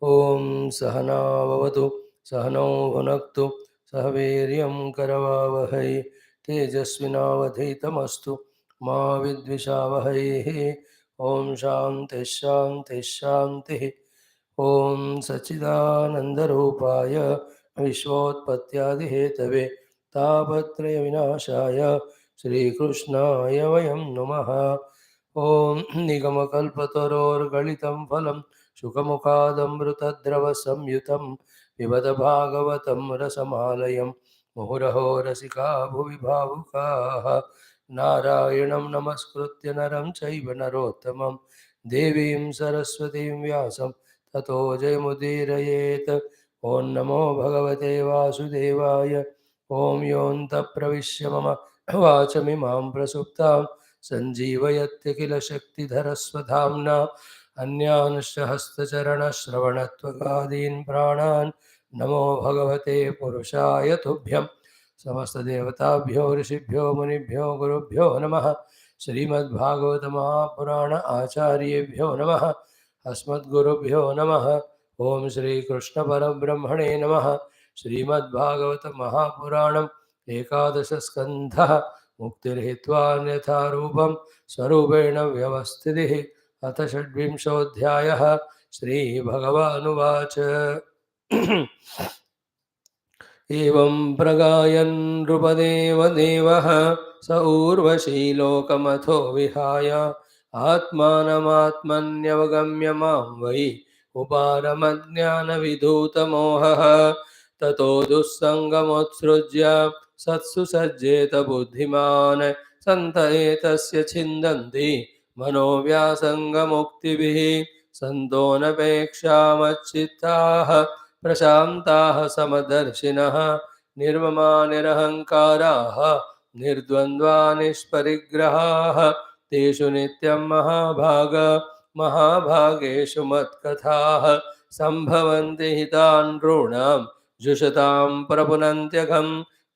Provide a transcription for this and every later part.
ओम सहना भवतु सहनौ भुनक्तु सह वीर्यं करवावहै तेजस्विनावधीतमस्तु मा विद्विषावहैः। ओम शांति शांति शांति। ओम सच्चिदानंदरूपाय विश्वोत्पत्त्यादिहेतवे तापत्रयविनाशाय श्रीकृष्णाय वयं नमः। ओम निगमकल्पतरोर्गलितं फलं शुकमुखादमृतद्रवसंयुतं पिबत भागवतं रसमालयं मुहुरहो रसिका भुवि भावुकाः। नारायणं नमस्कृत्य नरं चैव नरोत्तमं देवीं सरस्वतीं व्यासं ततो जयमुदीरयेत्। ॐ नमो भगवते वासुदेवाय। ॐ योऽन्तः प्रविश्य मम वाचमिमां प्रसुप्तां सञ्जीवयत्य किल शक्तिधरस्वधाम्ना अन्यांश्च हस्तचरणश्रवणत्वगादीन् प्राणान् नमो भगवते पुरुषाय तुभ्यं। समस्तदेवताभ्यो ऋषिभ्यो मुनिभ्यो गुरुभ्यो नमः। श्रीमद्भागवत महापुराण आचार्येभ्यो नमः। अस्मद्गुरुभ्यो नमः। ओम श्री कृष्ण परब्रह्मणे नमः। श्रीमद्भागवत महापुराणम् एकादश स्कन्धः मुक्तिर्हित्वा अन्यथा रूपं स्वरूपेण व्यवस्थितिः। अथ षड्विंशोऽध्यायः। श्रीभगवानुवाच एवं प्रगायन् नृपदेवदेवः स ऊर्वशी लोकमथो विहाय आत्मानमात्मन्यवगम्य मां वै उपारमज्ञानविधूतमोहः। ततो दुःसङ्गमुत्सृज्य सत्सु सज्जेत बुद्धिमान् सन्त एतस्य छिन्दन्ति मनोव्यासङ्गमुक्तिभिः। सन्तोऽनपेक्षामच्चित्ताः प्रशान्ताः समदर्शिनः निर्ममा निरहङ्काराः निर्द्वन्द्वा निष्परिग्रहाः। तेषु नित्यं महाभागेषु मत्कथाः सम्भवन्ति हितान् नॄणां जुषतां प्रपुनन्त्यघं।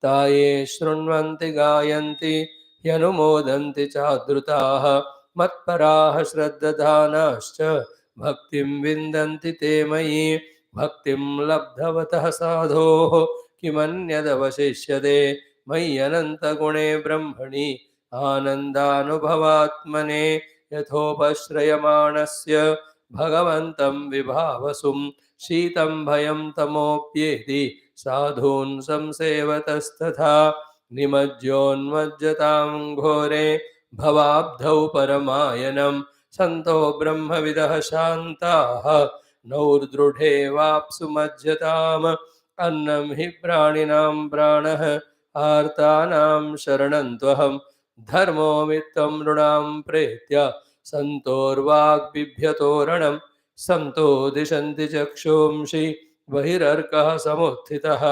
ताये शृण्वन्ति गायन्ति ह्यनुमोदन्ति चाद्रुताः मत्पराः श्रद्दधानाश्च भक्तिं विन्दन्ति ते मयि। भक्तिं लब्धवतः साधोः किमन्यदवशिष्यते मय्यनन्तगुणे ब्रह्मणि आनन्दानुभवात्मने। यथोपश्रयमाणस्य भगवन्तं विभावसुं शीतं भयं तमोप्येति साधून् संसेवतस्तथा। निमज्जोन्मज्जतां घोरे भवाब्धौ परमायनं सन्तो ब्रह्मविदः शान्ताः नौर्दृढे वाप्सु मज्जताम्। अन्नं हि प्राणिनां प्राणः आर्तानां शरणं त्वहं धर्मो वित्तं नृणां प्रेत्य सन्तोर्वाग्बिभ्यतोरणं। सन्तो दिशन्ति चक्षुंषि बहिरर्कः समुत्थितः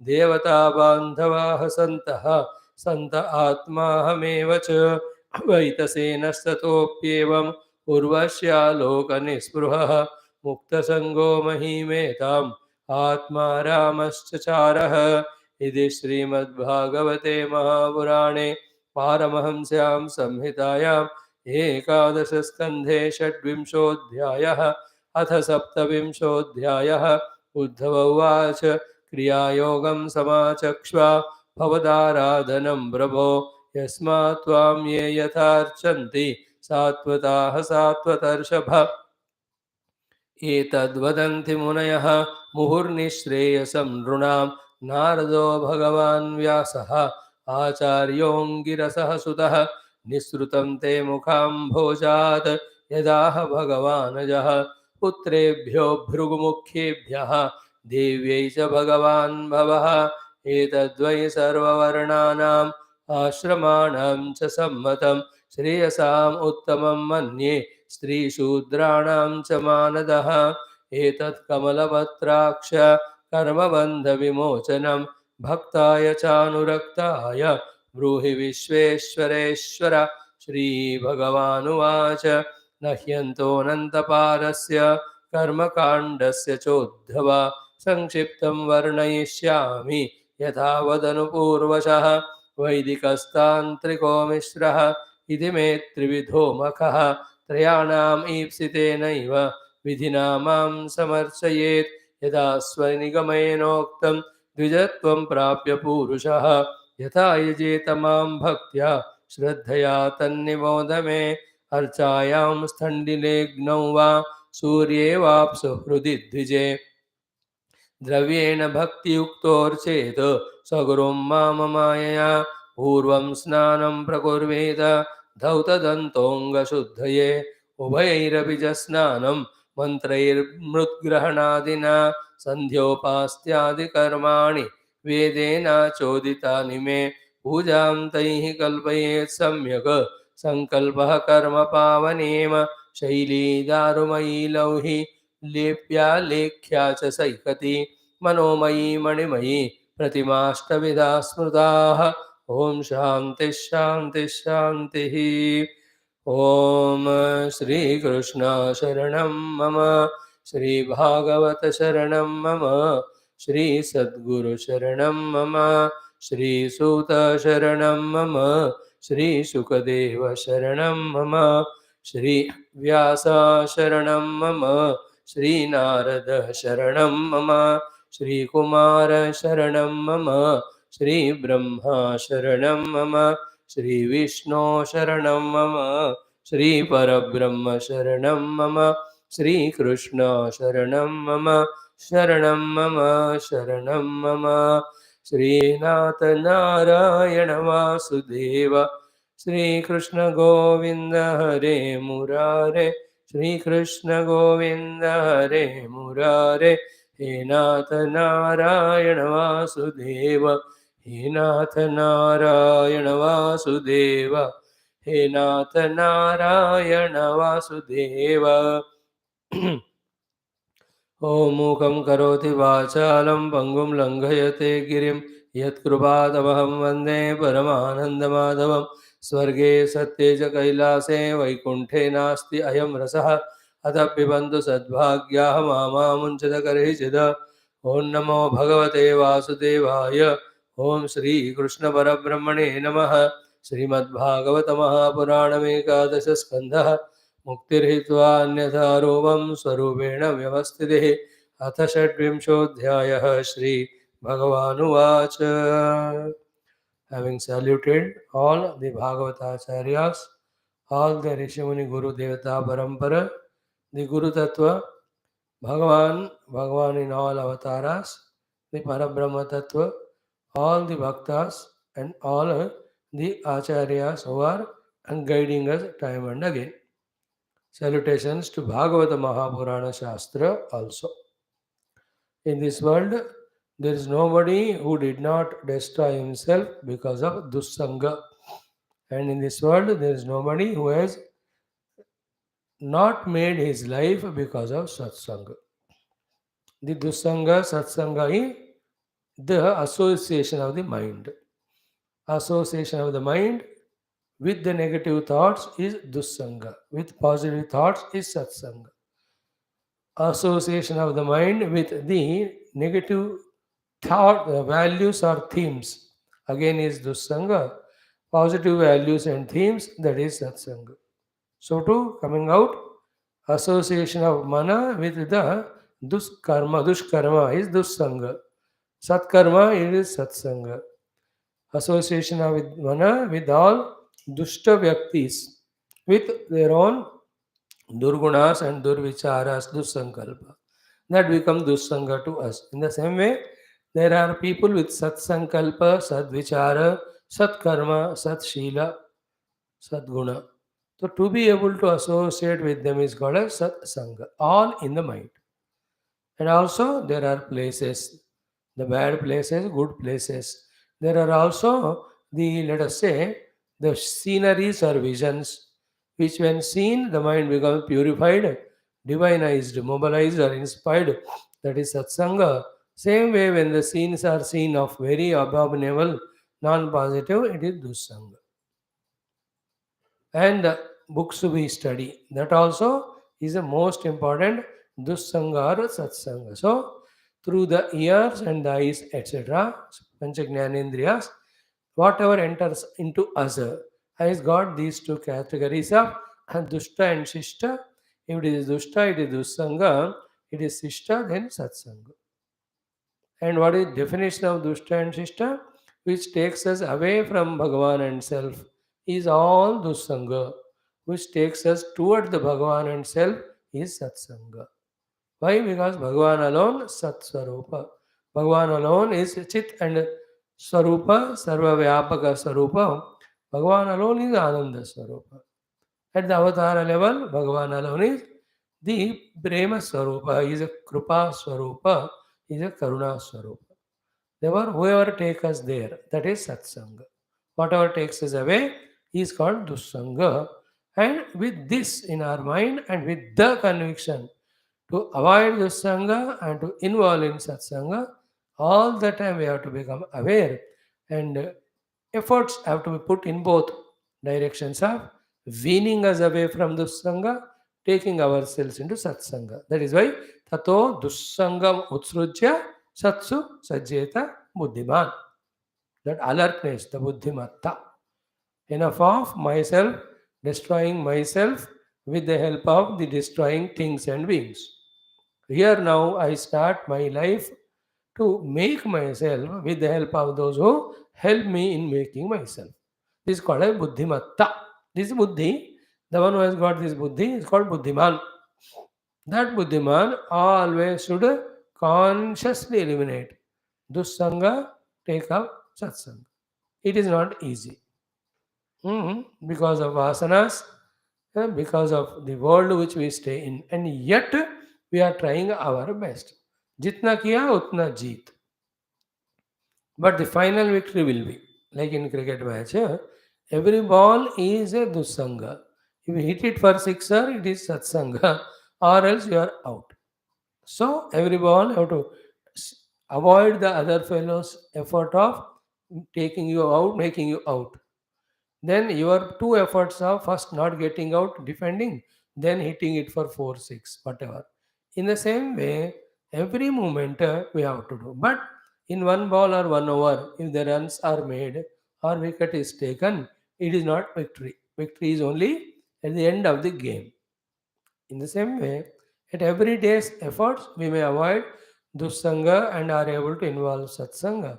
देवता बान्धवाः सन्तः सन्त आत्माहमेव च। वैतसेनस्ततोऽप्येवम् उर्वश्यालोकनिःस्पृहः मुक्तसङ्गो महीमेताम् आत्मा रामश्चचारः। इति श्रीमद्भागवते महापुराणे पारमहंस्यां संहितायाम् एकादशस्कन्धे षड्विंशोऽध्यायः। अथ सप्तविंशोऽध्यायः। उद्धव उवाच क्रियायोगं समाचक्ष्व भवदाराधनं प्रभो यस्मात् त्वां ये यथार्चन्ति सात्वताः सात्वतर्षभ। एतद्वदन्ति मुनयः मुहुर्निःश्रेयसं नृणां नारदो भगवान् व्यासः आचार्योऽङ्गिरसः सुतः। निःसृतं ते मुखाम्भोजात् यदाह भगवानजः पुत्रेभ्यो भृगुमुख्येभ्यः देव्यै च भगवान् भवः। एतद्वै सर्ववर्णानाम् आश्रमाणां च सम्मतं श्रेयसाम् उत्तमं मन्ये स्त्रीशूद्राणां च मानदः। एतत् कमलपत्राक्ष कर्मबन्धविमोचनं भक्ताय चानुरक्ताय ब्रूहि विश्वेश्वरेश्वर। श्रीभगवानुवाच न ह्यन्तोऽनन्तपारस्य कर्मकाण्डस्य चोद्धव संक्षिप्तं वर्णयिष्यामि यथा वदनुपूर्वशः। वैदिकस्तान्त्रिको मिश्रः इति मे त्रिविधो मखः त्रयाणाम् ईप्सितेनैव विधिना मां समर्चयेत् यदा स्वनिगमेनोक्तं द्विजत्वं प्राप्य पूरुषः यथा यजेत मां भक्त्या श्रद्धया तन्निबोध मे अर्चायां स्थण्डिलेग्नौ वा सूर्ये वाप्सु हृदि द्विजे द्रव्येण भक्तियुक्तोर्चेत् सगुरुं माममायया पूर्वं स्नानं प्रकुर्वेद धौतदन्तोऽङ्गशुद्धये उभयैरपि च स्नानं मन्त्रैर्मृद्ग्रहणादिना सन्ध्योपास्त्यादिकर्माणि वेदेनाचोदितानि मे पूजां तैः कल्पयेत् सम्यक् सङ्कल्पः कर्म पावनेम शैली दारुमयी लौहि लेप्या लेख्या च सैकति मनोमयी मणिमयी प्रतिमाष्टविधा स्मृताः ॐ शान्तिः शान्तिः शान्तिः ॐ श्रीकृष्ण शरणं मम श्रीभागवत शरणं मम श्रीसद्गुरु शरणं मम श्रीसूत शरणं मम श्रीशुकदेव शरणं मम श्रीव्यास शरणं मम श्रीनारद शरणं मम श्रीकुमार शरणं मम श्रीब्रह्मा शरणं मम श्रीविष्णु शरणं मम श्रीपरब्रह्म शरणं मम श्रीकृष्ण शरणं मम शरणं मम शरणं मम श्रीनाथ नारायण वासुदेव श्रीकृष्ण गोविन्द हरे मुरारे श्रीकृष्ण गोविन्द हरे मुरारे हे नाथ नारायण वासुदेव हे नाथ नारायण वासुदेव हे नाथ नारायण वासुदेव ॐ मूकं करोति वाचालं पङ्गुं लङ्घयते गिरिं यत्कृपातमहं वन्दे परमानन्दमाधवं स्वर्गे सत्ये च कैलासे वैकुण्ठे नास्ति अयं रसः अतः पिबन्तु सद्भाग्याः मामामुञ्चदकर्हिचिद ॐ नमो भगवते वासुदेवाय ॐ श्रीकृष्णपरब्रह्मणे नमः श्रीमद्भागवतमहापुराणमेकादशस्कन्धः मुक्तिर्हित्वा अन्यथा रूपं स्वरूपेण व्यवस्थितिः अथ षड्विंशोऽध्यायः श्रीभगवानुवाच Having saluted all the Bhagavatacharyas, all the Rishimuni Guru Devata Parampara, the Guru Tattva, Bhagavan in all avatars, the Parabrahma Tattva, all the Bhaktas and all the Acharyas who are guiding us time and again. Salutations to Bhagavata Mahapurana Shastra also. In this world, there is nobody who did not destroy himself because of Dussanga. And in this world, there is nobody who has not made his life because of Satsanga. The Dussanga, Satsanga is the association of the mind. Association of the mind with the negative thoughts is Dussanga. With positive thoughts is Satsanga. Association of the mind with the negative thought values or themes again is Dussanga. Positive values and themes, that is Satsanga. So too, coming out, association of mana with the dushkarma is Dussanga. Satkarma is Satsanga. Association of mana with all dushta vyaktis with their own durgunas and durvicharas, dussankalpa. That become dussanga to us. In the same way, there are people with satsankalpa, sadvichara, satkarma, satshila, sadguna. So to be able to associate with them is called as satsanga, all in the mind. And also there are places, the bad places, good places. There are also the, let us say, the sceneries or visions, which when seen, the mind becomes purified, divinized, mobilized or inspired. That is satsanga. Same way when the scenes are seen of very abominable, non-positive, it is dussanga. And the books we study, that also is the most important dussanga or satsanga. So, through the ears and the eyes, etc., panchagnanendriyas, whatever enters into us has got these two categories of dushta and shishta. If it is dushta, it is dussanga. It is sishta, then satsanga. And what is definition of dushta and shishta? Which takes us away from Bhagavan and self is all dussanga. Which takes us toward the Bhagavan and self is satsanga. Why? Because Bhagavan alone Sat Swarupa. Bhagavan alone is Chit and Swarupa, Sarva Vyapaka Swarupa. Bhagavan alone is Ananda Swarupa. At the Avatara level, Bhagavan alone is the Prema Swarupa, he is a Krupa Swarupa, he is a Karuna Swarupa. Therefore, whoever takes us there, that is Satsanga. Whatever takes us away is called Dussanga. And with this in our mind and with the conviction to avoid Dussanga and to involve in Satsanga, all the time we have to become aware and efforts have to be put in both directions of weaning us away from Dussanga, taking ourselves into Satsanga. That is why Tato Dussangam Utsrujya Satsu Sajjeta Buddhiman. That alertness, the Buddhimatta. Enough of myself destroying myself with the help of the destroying things and beings. Here now I start my life to make myself with the help of those who help me in making myself. This is called a buddhimatta. This is buddhi. The one who has got this buddhi is called buddhiman. That buddhiman always should consciously eliminate dussanga, take up satsanga. It is not easy. Because of vasanas, because of the world which we stay in, and yet we are trying our best. Jitna kiya utna jeet. But the final victory will be like in cricket match. Every ball is a dussanga. If you hit it for sixer, it is satsanga, or else you are out. So every ball you have to avoid the other fellow's effort of taking you out, making you out. Then your two efforts of first not getting out, defending, then hitting it for 4, 6, whatever. In the same way, every movement we have to do. But in one ball or 1 over, if the runs are made or wicket is taken, it is not victory. Victory is only at the end of the game. In the same way, at every day's efforts, we may avoid dussanga and are able to involve satsanga.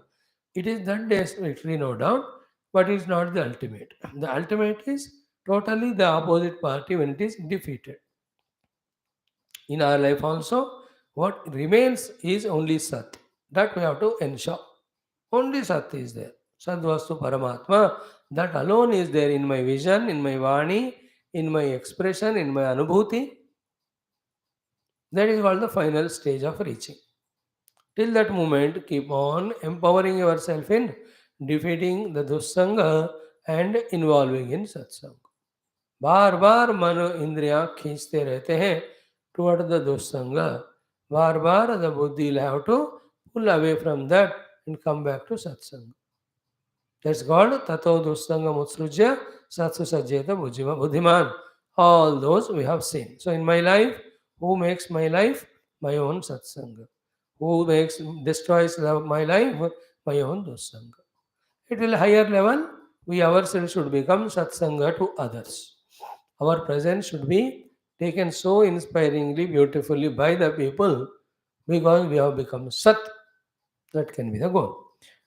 It is that day's victory, no doubt, but it is not the ultimate. The ultimate is totally the opposite party when it is defeated. In our life also, what remains is only Sat. That we have to ensure. Only Sat is there. Sadvastu Paramatma. That alone is there in my vision, in my Vani, in my expression, in my Anubhuti. That is called the final stage of reaching. Till that moment, keep on empowering yourself in defeating the dussanga and involving in satsang. बार बार मन इंद्रियां खींचते रहते हैं toward the dussanga. Bar bar the buddhi will have to pull away from that and come back to satsang. That's called tato dussanga mutsrujya satsu sajjeta buddhiman. All those we have seen. So in my life, who makes my life? My own satsanga. Who destroys my life? My own dussanga. At a higher level, we ourselves should become satsanga to others. Our presence should be taken so inspiringly, beautifully by the people because we have become Sat. That can be the goal.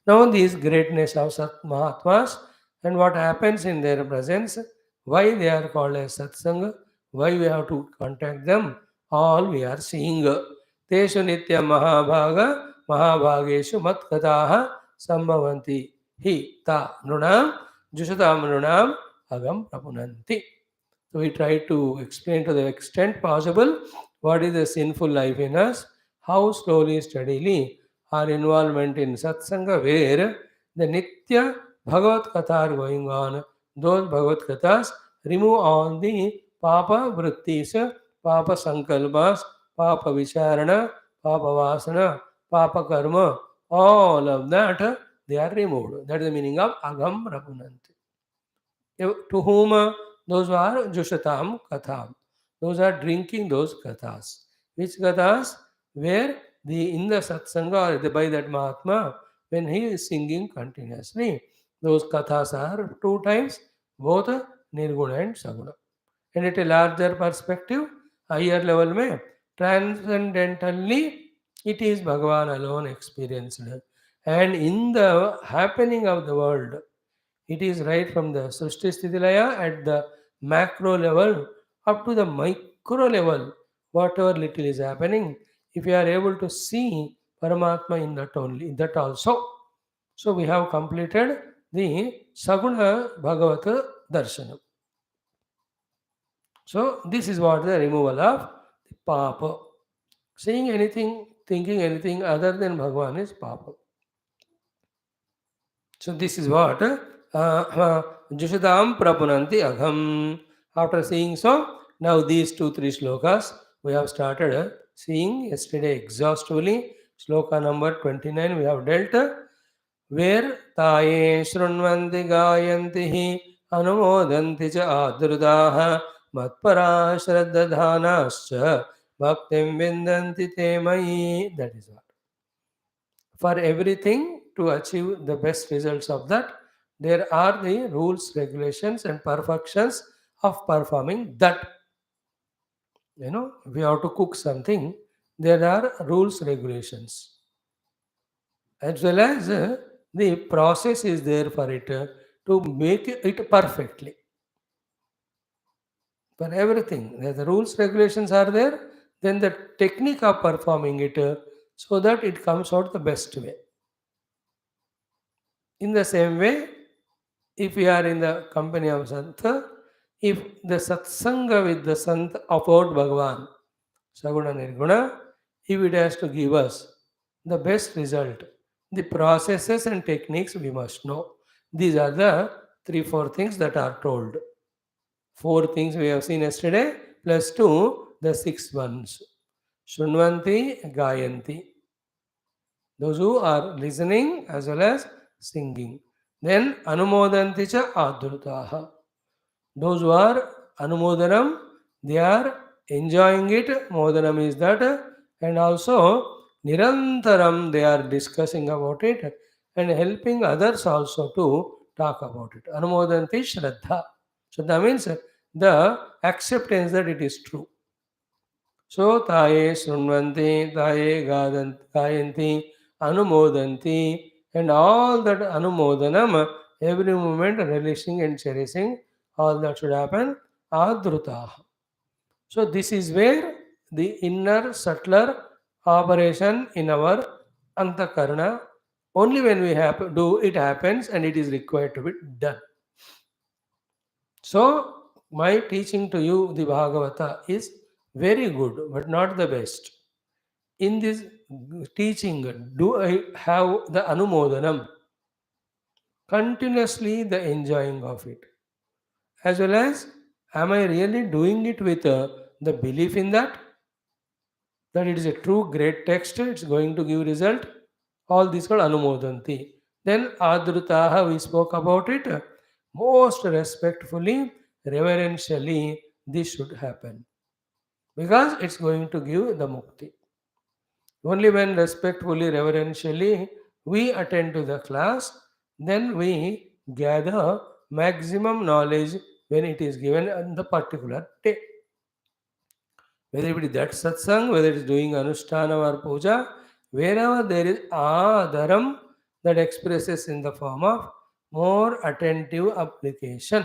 Now, these greatness of Sat Mahatmas and what happens in their presence, why they are called as Satsanga, why we have to contact them, all we are seeing. Teshu Nitya Mahabhaga Mahabhageshu Matkataha Sambhavanti Hi Ta Nunam Jushatam Nunam Agam Prapunanti. So we try to explain to the extent possible what is the sinful life in us, how slowly, steadily our involvement in satsanga where the Nitya Bhagavad Katha are going on. Those Bhagavad Kathas remove all the Papa Vrittis, Papa Sankalpas, Papa Vicharana, Papa Vasana, Papa Karma, all of that they are removed. That is the meaning of Agam Rapunanti. To whom those who are Jushatam Katham. Those are drinking those Kathas. Which Kathas? Where in the Satsanga or by that Mahatma, when he is singing continuously, those Kathas are 2 times, both Nirguna and Saguna. And at a larger perspective, higher level में transcendentally it is Bhagavan alone experienced. And in the happening of the world, it is right from the Srishti Sthiti Laya at the macro level up to the micro level, whatever little is happening, if you are able to see Paramatma in that only, in that also. So we have completed the Saguna Bhagavata Darshanam. So this is what the removal of the Papa. Saying anything, thinking anything other than Bhagavan is Papa. So this is what Jushadam Prapunanti Agham. After seeing so, now these 2-3 slokas we have started seeing yesterday exhaustively. Sloka number 29 we have dealt where taye shrunvanti gayanti hi anumodanti cha adrudaha matpara shraddadhanascha bhaktim vindanti te mayi. That is what. For everything to achieve the best results of that, there are the rules, regulations, and perfections of performing that. If you have to cook something, there are rules, regulations, as well as the process is there for it to make it perfectly. For everything, the rules, regulations are there, then the technique of performing it so that it comes out the best way. In the same way, if we are in the company of Sant, if the satsanga with the Sant about Bhagavan, Saguna Nirguna, if it has to give us the best result, the processes and techniques we must know. These are the 3-4 things that are told. 4 things we have seen yesterday, plus 2, the 6 ones. Shunvanti, Gayanti. Those who are listening as well as singing. Then Anumodanti cha Adrutaha. Those who are Anumodanam, they are enjoying it. Modanam is that. And also Nirantaram, they are discussing about it and helping others also to talk about it. Anumodanti Shraddha. Shraddha means the acceptance that it is true. So taye shrunvanti, taye gayanti, anumodanti, and all that anumodanam, every moment relishing and cherishing, all that should happen, adruta. So this is where the inner subtler operation in our antakarana, only when we have do it happens and it is required to be done. So my teaching to you, the Bhagavata, is very good, but not the best. In this teaching, do I have the anumodanam? Continuously the enjoying of it. As well as, am I really doing it with the belief in that? That it is a true great text, it's going to give result. All these called anumodanti. Then adrutaha, we spoke about it. Most respectfully, reverentially, this should happen. Because it's going to give the mukti. Only when respectfully, reverentially, we attend to the class, then we gather maximum knowledge when it is given on the particular day. Whether it be that satsang, whether it is doing anushtana or puja, wherever there is adaram that expresses in the form of more attentive application,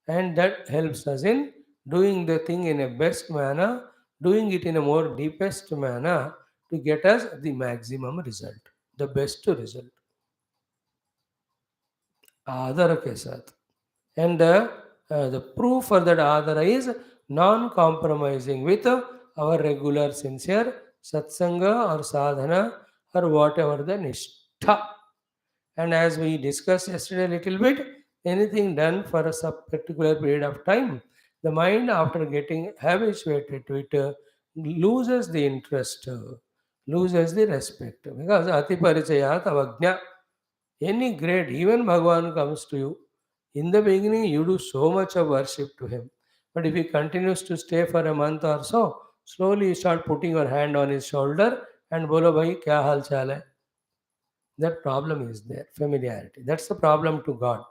and that helps us in doing the thing in a best manner, doing it in a more deepest manner to get us the maximum result, the best result. Adara ke saath. And the proof for that adara is non-compromising with our regular sincere satsanga or sadhana or whatever the nishtha. And as we discussed yesterday a little bit, anything done for a particular period of time, the mind after getting habituated to it loses the interest, loses the respect. Because ati parichayat avajna, any great, even Bhagavan comes to you. In the beginning, you do so much of worship to him. But if he continues to stay for a month or so, slowly you start putting your hand on his shoulder and bolo bhai kya hal chal hai? That problem is there, familiarity. That's the problem to God.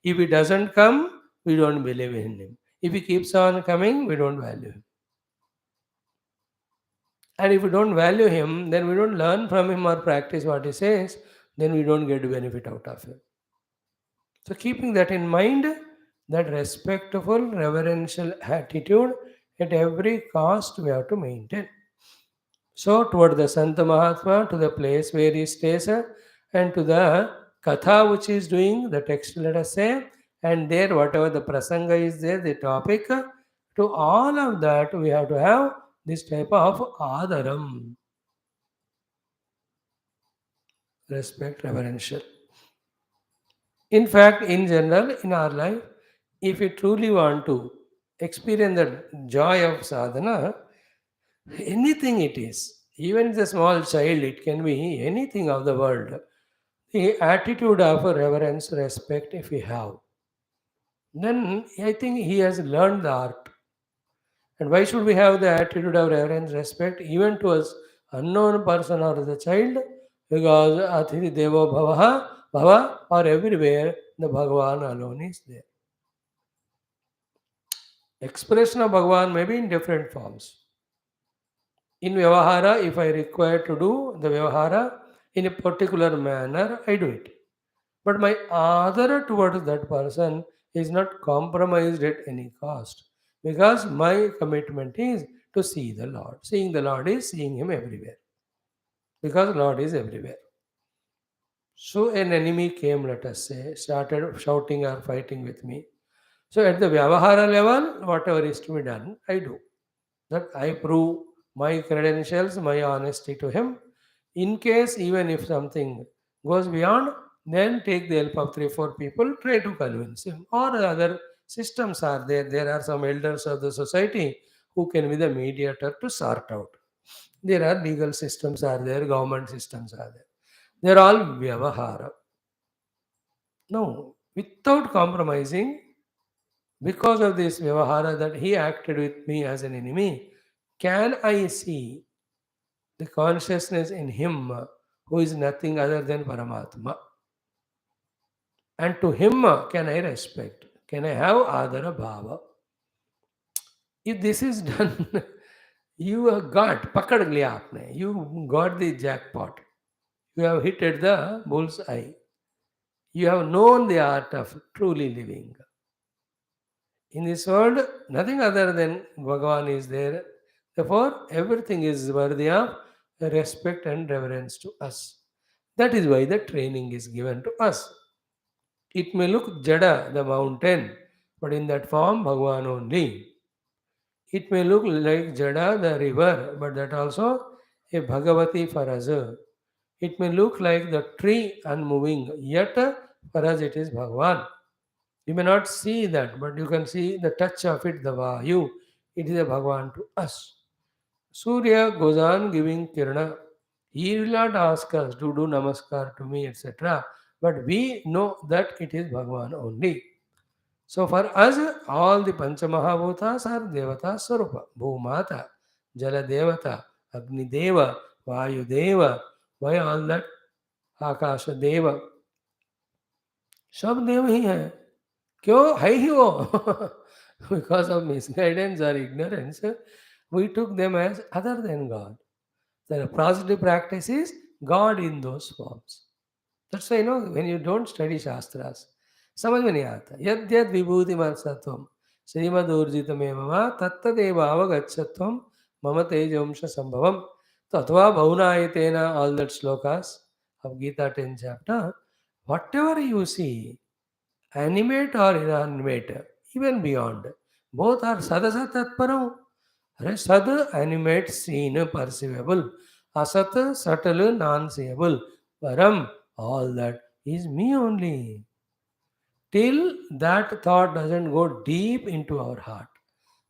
If he doesn't come, we don't believe in him. If he keeps on coming, we don't value him. And if we don't value him, then we don't learn from him or practice what he says, then we don't get benefit out of him. So, keeping that in mind, that respectful, reverential attitude at every cost we have to maintain. So, toward the Santa Mahatma, to the place where he stays, and to the Katha which he is doing, the text, let us say, and there, whatever the prasanga is there, the topic, to all of that, we have to have this type of adaram, respect, reverential. In fact, in general, in our life, if we truly want to experience the joy of sadhana, anything it is, even the small child, it can be anything of the world. The attitude of reverence, respect, if we have, then I think he has learned the art. And why should we have the attitude of reverence, respect, even to us unknown person or the child? Because Atithi Devo Bhava, or everywhere, the Bhagavan alone is there. Expression of Bhagavan may be in different forms. In Vyavahara, if I require to do the Vyavahara in a particular manner, I do it. But my other towards that person is not compromised at any cost. Because my commitment is to see the Lord. Seeing the Lord is seeing Him everywhere. Because Lord is everywhere. So an enemy came, let us say, started shouting or fighting with me. So at the Vyavahara level, whatever is to be done, I do. That I prove my credentials, my honesty to him. In case, even if something goes beyond, then take the help of 3 4 people, try to convince him. Or other systems are there. There are some elders of the society who can be the mediator to sort out. There are legal systems are there, government systems are there. They're all vyavahara. No, without compromising, because of this vyavahara that he acted with me as an enemy, can I see the consciousness in him who is nothing other than Paramatma? And to him can I respect? Can I have Adara Bhava? If this is done, you have got, pakad liya aapne, you got the jackpot. You have hit at the bull's eye. You have known the art of truly living. In this world, nothing other than Bhagavan is there. Therefore, everything is worthy of respect and reverence to us. That is why the training is given to us. It may look Jada, the mountain, but in that form, Bhagavan only. It may look like Jada, the river, but that also a Bhagavati for us. It may look like the tree unmoving, yet for us it is Bhagavan. You may not see that, but you can see the touch of it, the Vayu. It is a Bhagavan to us. Surya goes on giving Kirana. He will not ask us to do Namaskar to me, etc. But we know that it is Bhagavan only. So for us, all the Panchamahabhutas are Devata Sarupa. Bhumata, Jala Devata, Agni Deva, Vayu Deva. Why all that? Akasha Deva. सब देव ही हैं. क्यों है ही वो? Because of misguidance or ignorance, we took them as other than God. The positive practice is God in those forms. That's why, when you don't study Shastras, समझ में नहीं आता. यद यद विभूति सत्वम श्रीमद ऊर्जितमेव वा तत्तदेव अवगच्छत्वम मम तेजोंश संभवम. तो अथवा भौनायतेन, all that slokas of Gita 10th chapter, whatever you see, animate or inanimate, even beyond, both are sadasa tatparam. Sad, animate, seen, perceivable. Asat, subtle, non-seeable. Param, all that is me only. Till that thought doesn't go deep into our heart,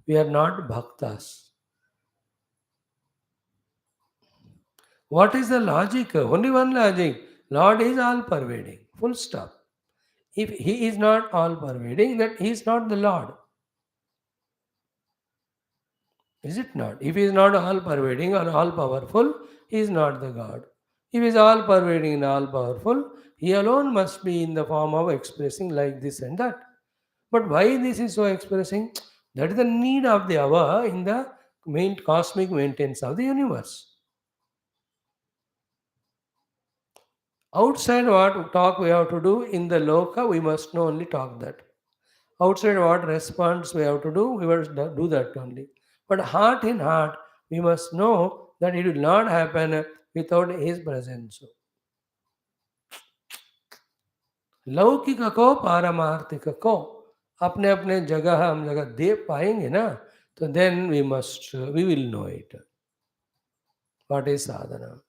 we are not bhaktas. What is the logic? Only one logic. Lord is all pervading. Full stop. If he is not all pervading, then he is not the Lord. Is it not? If he is not all pervading or all powerful, he is not the God. If he is all pervading and all powerful, he alone must be in the form of expressing like this and that. But why this is so expressing? That is the need of the hour in the main cosmic maintenance of the universe. Outside what talk we have to do in the loka, we must know only talk that. Outside what response we have to do, we must do that only. But heart in heart, we must know that it will not happen without His presence. लौकिक को पारमार्थिक को अपने अपने जगह हम जगह दे पाएंगे ना, तो then we will know it what is sadhana.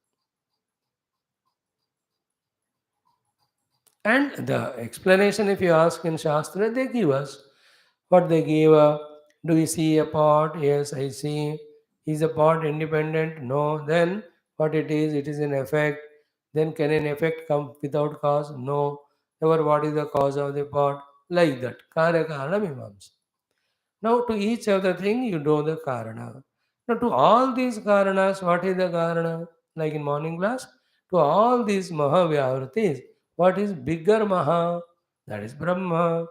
And the explanation, if you ask in Shastra, they give us what they give. Do we see a pot? Yes, I see. Is a pot independent? No. Then what it is an effect. Then can an effect come without cause? No. Therefore, what is the cause of the pot? Like that. Karya Karana Mimamsa. Now, to each other thing, you know the Karana. Now, to all these Karanas, what is the Karana? Like in morning class, to all these Mahavyavritis, what is bigger Maha? That is Brahma.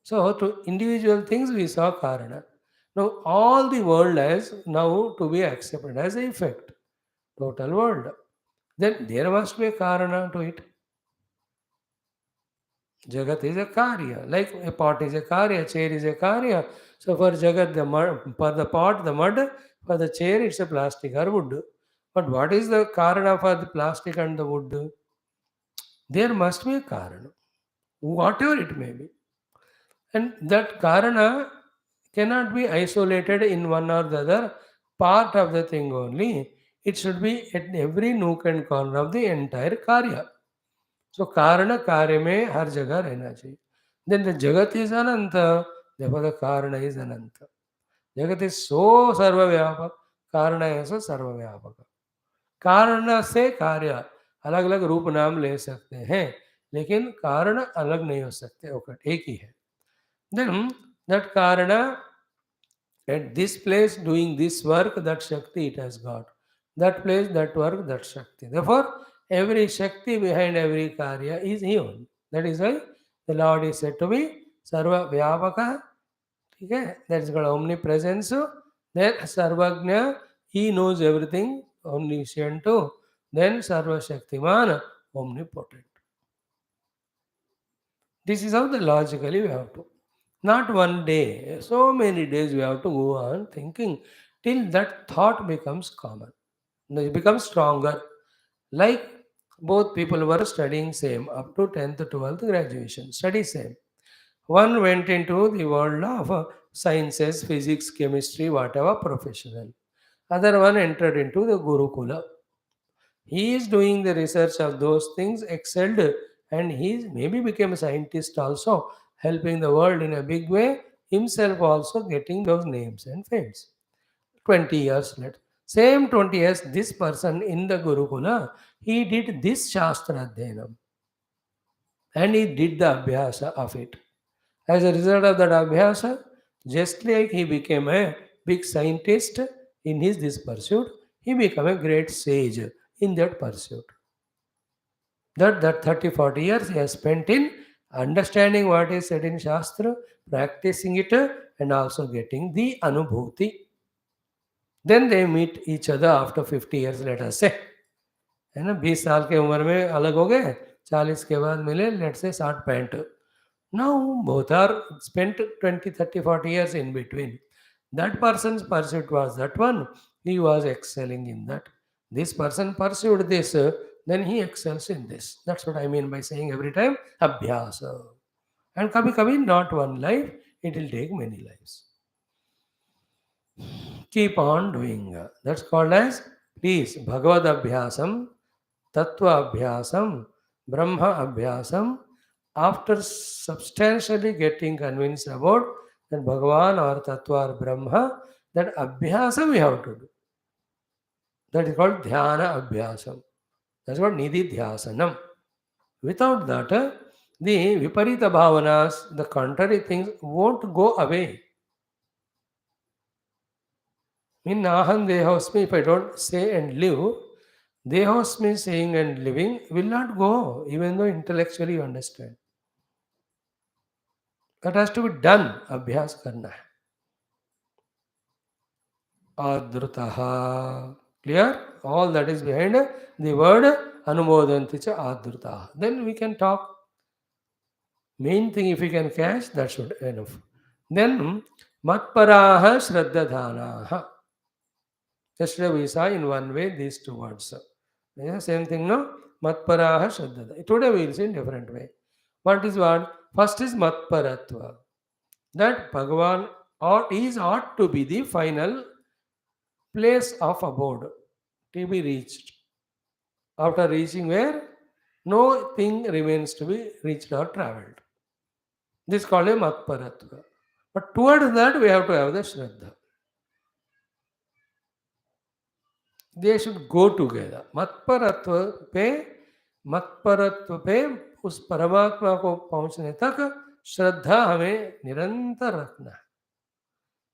So, to individual things, we saw Karana. Now, all the world has now to be accepted as a effect, total world. Then there must be a Karana to it. Jagat is a karya. Like a pot is a karya, chair is a karya. So for Jagat, the mud, for the pot, the mud, for the chair, it's a plastic or wood. But what is the karana for the plastic and the wood? There must be a karana, whatever it may be. And that karana cannot be isolated in one or the other part of the thing only. It should be at every nook and corner of the entire karya. So karana karya mein har jagah rehna chahiye. Then the jagat is ananta, therefore the karana is ananta. Jagat is so sarva karana is sarva vyapaka. कारण से कार्य अलग अलग रूप नाम ले सकते हैं, लेकिन कारण अलग नहीं हो सकते, एक ही है. Then that karana at this place doing this work, that Shakti it has got. That place, that work, that Shakti. Therefore, every Shakti behind every Karya is He only. That is why the Lord is said to be Sarva Vyapaka. Okay? That is called omnipresence. Then Sarvagnya, He knows everything, omniscient too. Then Sarva Shaktiman, omnipotent. This is how the logically we have to. Not one day, so many days we have to go on thinking till that thought becomes common. It becomes stronger. Like both people were studying same up to 10th, 12th graduation, study same. One went into the world of sciences, physics, chemistry, whatever professional. Other one entered into the Gurukula. He is doing the research of those things, excelled, and he maybe became a scientist also, helping the world in a big way, himself also getting those names and fames. 20 years later. Same 20 years, this person in the Gurukula, he did this Shastra Adhyanam and he did the Abhyasa of it. As a result of that Abhyasa, just like he became a big scientist in his this pursuit, he became a great sage in that pursuit. That 30, 40 years he has spent in understanding what is said in Shastra, practicing it, and also getting the Anubhuti. Then they meet each other after 50 years, let us say. है ना, 20 साल के उम्र में अलग हो गए, 40 के बाद मिले, लेट से 60-65. Now both are spent 20, 30, 40 years in between. That person's pursuit was that one, he was excelling in that. This person pursued this, then he excels in this. That's what I mean by saying every time abhyasa. And kabhi kabhi not one life, it will take many lives. Keep on doing. That's called as, please, Bhagavad Abhyasam, Tattva Abhyasam, Brahma Abhyasam. After substantially getting convinced about that Bhagavan or Tattva or Brahma, that Abhyasam we have to do. That is called Dhyana Abhyasam. That's what Nidhi Dhyasanam. Without that, the Viparita Bhavanas, the contrary things won't go away. In Aham Dehosmi, if I don't say and live, Dehosmi saying and living will not go, even though intellectually you understand. That has to be done, abhyas karna hai. Adrutaha. Clear? All that is behind the word Anumodanti cha Adrutaha. Then we can talk. Main thing, if you can catch, that should enough. Then Matparaha Shraddhadhanaha. Yesterday we saw in one way these two words. Yeah, same thing, no? Matparaha Shraddhadhana. Today we will see in different way. What is what? First is Matparatva. That Bhagavan ought to be the final place of abode to be reached. After reaching where no thing remains to be reached or traveled. This is called a Matparatva. But towards that we have to have the Shraddha. They should go together. मत पे उस परमात्मा को पहुंचने तक श्रद्धा हमें निरंतर रखना है.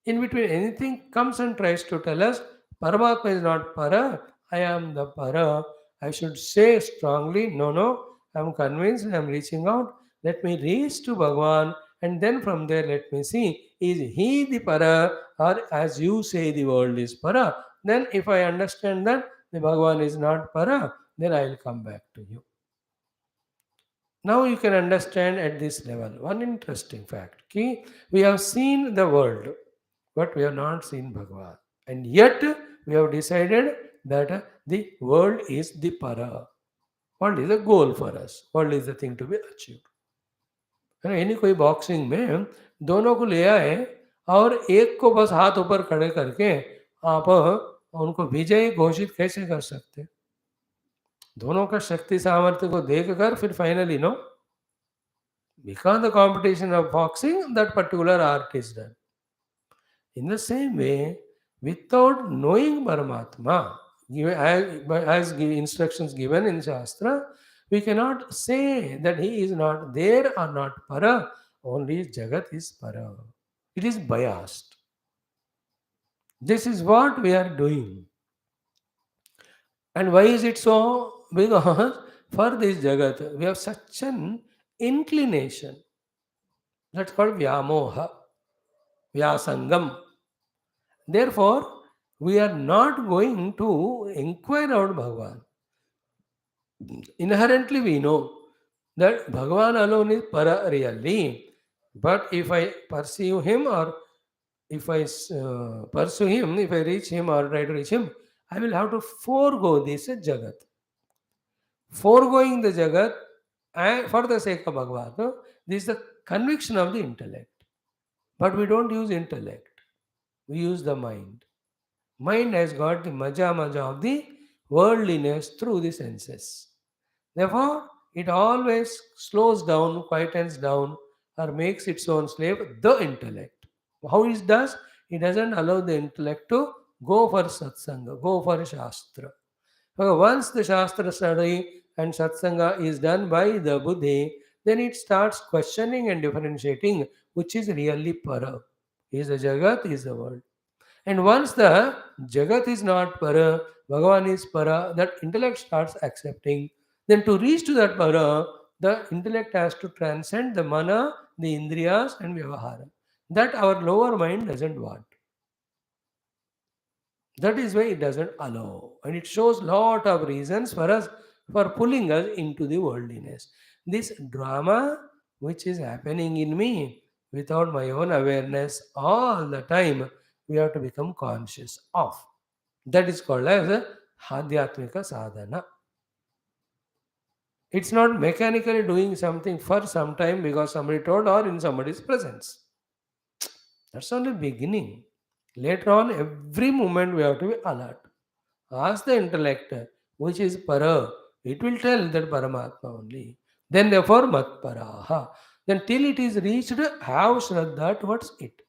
In between, anything comes and tries to tell us Paramatma is not Para, I am the Para. I should say strongly, no, I am convinced, I am reaching out. Let me reach to Bhagavan, and then from there let me see, is he the Para, or as you say the world is Para? Then if I understand that the Bhagavan is not Para, then I will come back to you. Now you can understand at this level one interesting fact. We have seen the world, but we have not seen Bhagavan. And yet we have decided that the world is the para. World is a goal for us. World is the thing to be achieved. यानी कोई boxing में दोनों को ले आए और एक को बस हाथ ऊपर खड़े करके आप उनको विजयी घोषित कैसे कर सकते? दोनों का शक्ति सामर्थ्य को देखकर फिर finally no, because the competition of boxing, that particular art is done. In the same way, without knowing Paramatma, as instructions given in Shastra, we cannot say that he is not there or not Para, only Jagat is Para. It is biased. This is what we are doing. And why is it so? Because for this Jagat, we have such an inclination. That's called Vyamoha, Vyasangam. Therefore, we are not going to inquire about Bhagavan. Inherently, we know that Bhagavan alone is para really. But if I perceive him, or if I pursue him, if I reach him or try to reach him, I will have to forego this Jagat. Foregoing the Jagat and for the sake of Bhagavan. No? This is the conviction of the intellect. But we don't use intellect. We use the mind. Mind has got the maja of the worldliness through the senses. Therefore, it always slows down, quietens down, or makes its own slave the intellect. How it does? It doesn't allow the intellect to go for satsanga, go for shastra. Once the shastra study and satsanga is done by the buddhi, then it starts questioning and differentiating which is really para. Is the jagat, is the world. And once the Jagat is not Para, Bhagavan is Para, that intellect starts accepting. Then to reach to that Para, the intellect has to transcend the Mana, the Indriyas and Vyavahara. That our lower mind doesn't want. That is why it doesn't allow. And it shows lot of reasons for us, for pulling us into the worldliness. This drama which is happening in me without my own awareness all the time, we have to become conscious of. That is called as a Hadhyatmika sadhana. It's not mechanically doing something for some time because somebody told or in somebody's presence. That's only beginning. Later on, every moment we have to be alert. Ask the intellect, which is para, it will tell that Paramatma only. Then therefore Matparaha. Then till it is reached, have Shraddha towards it.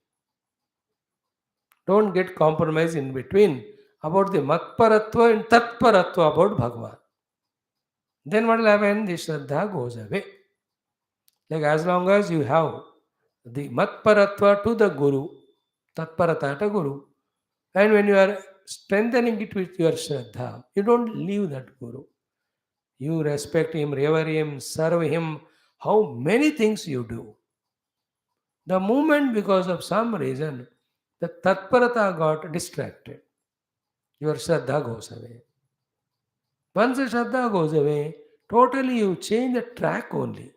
Don't get compromised in between about the Matparatva and Tatparatva about Bhagavan. Then what will happen? The Shraddha goes away. Like as long as you have the Matparatva to the Guru, Tatparata to Guru, and when you are strengthening it with your Shraddha, you don't leave that Guru. You respect him, revere him, serve him, how many things you do. The moment because of some reason the tatparata got distracted. Your Shraddha goes away. Once the Shraddha goes away, totally you change the track only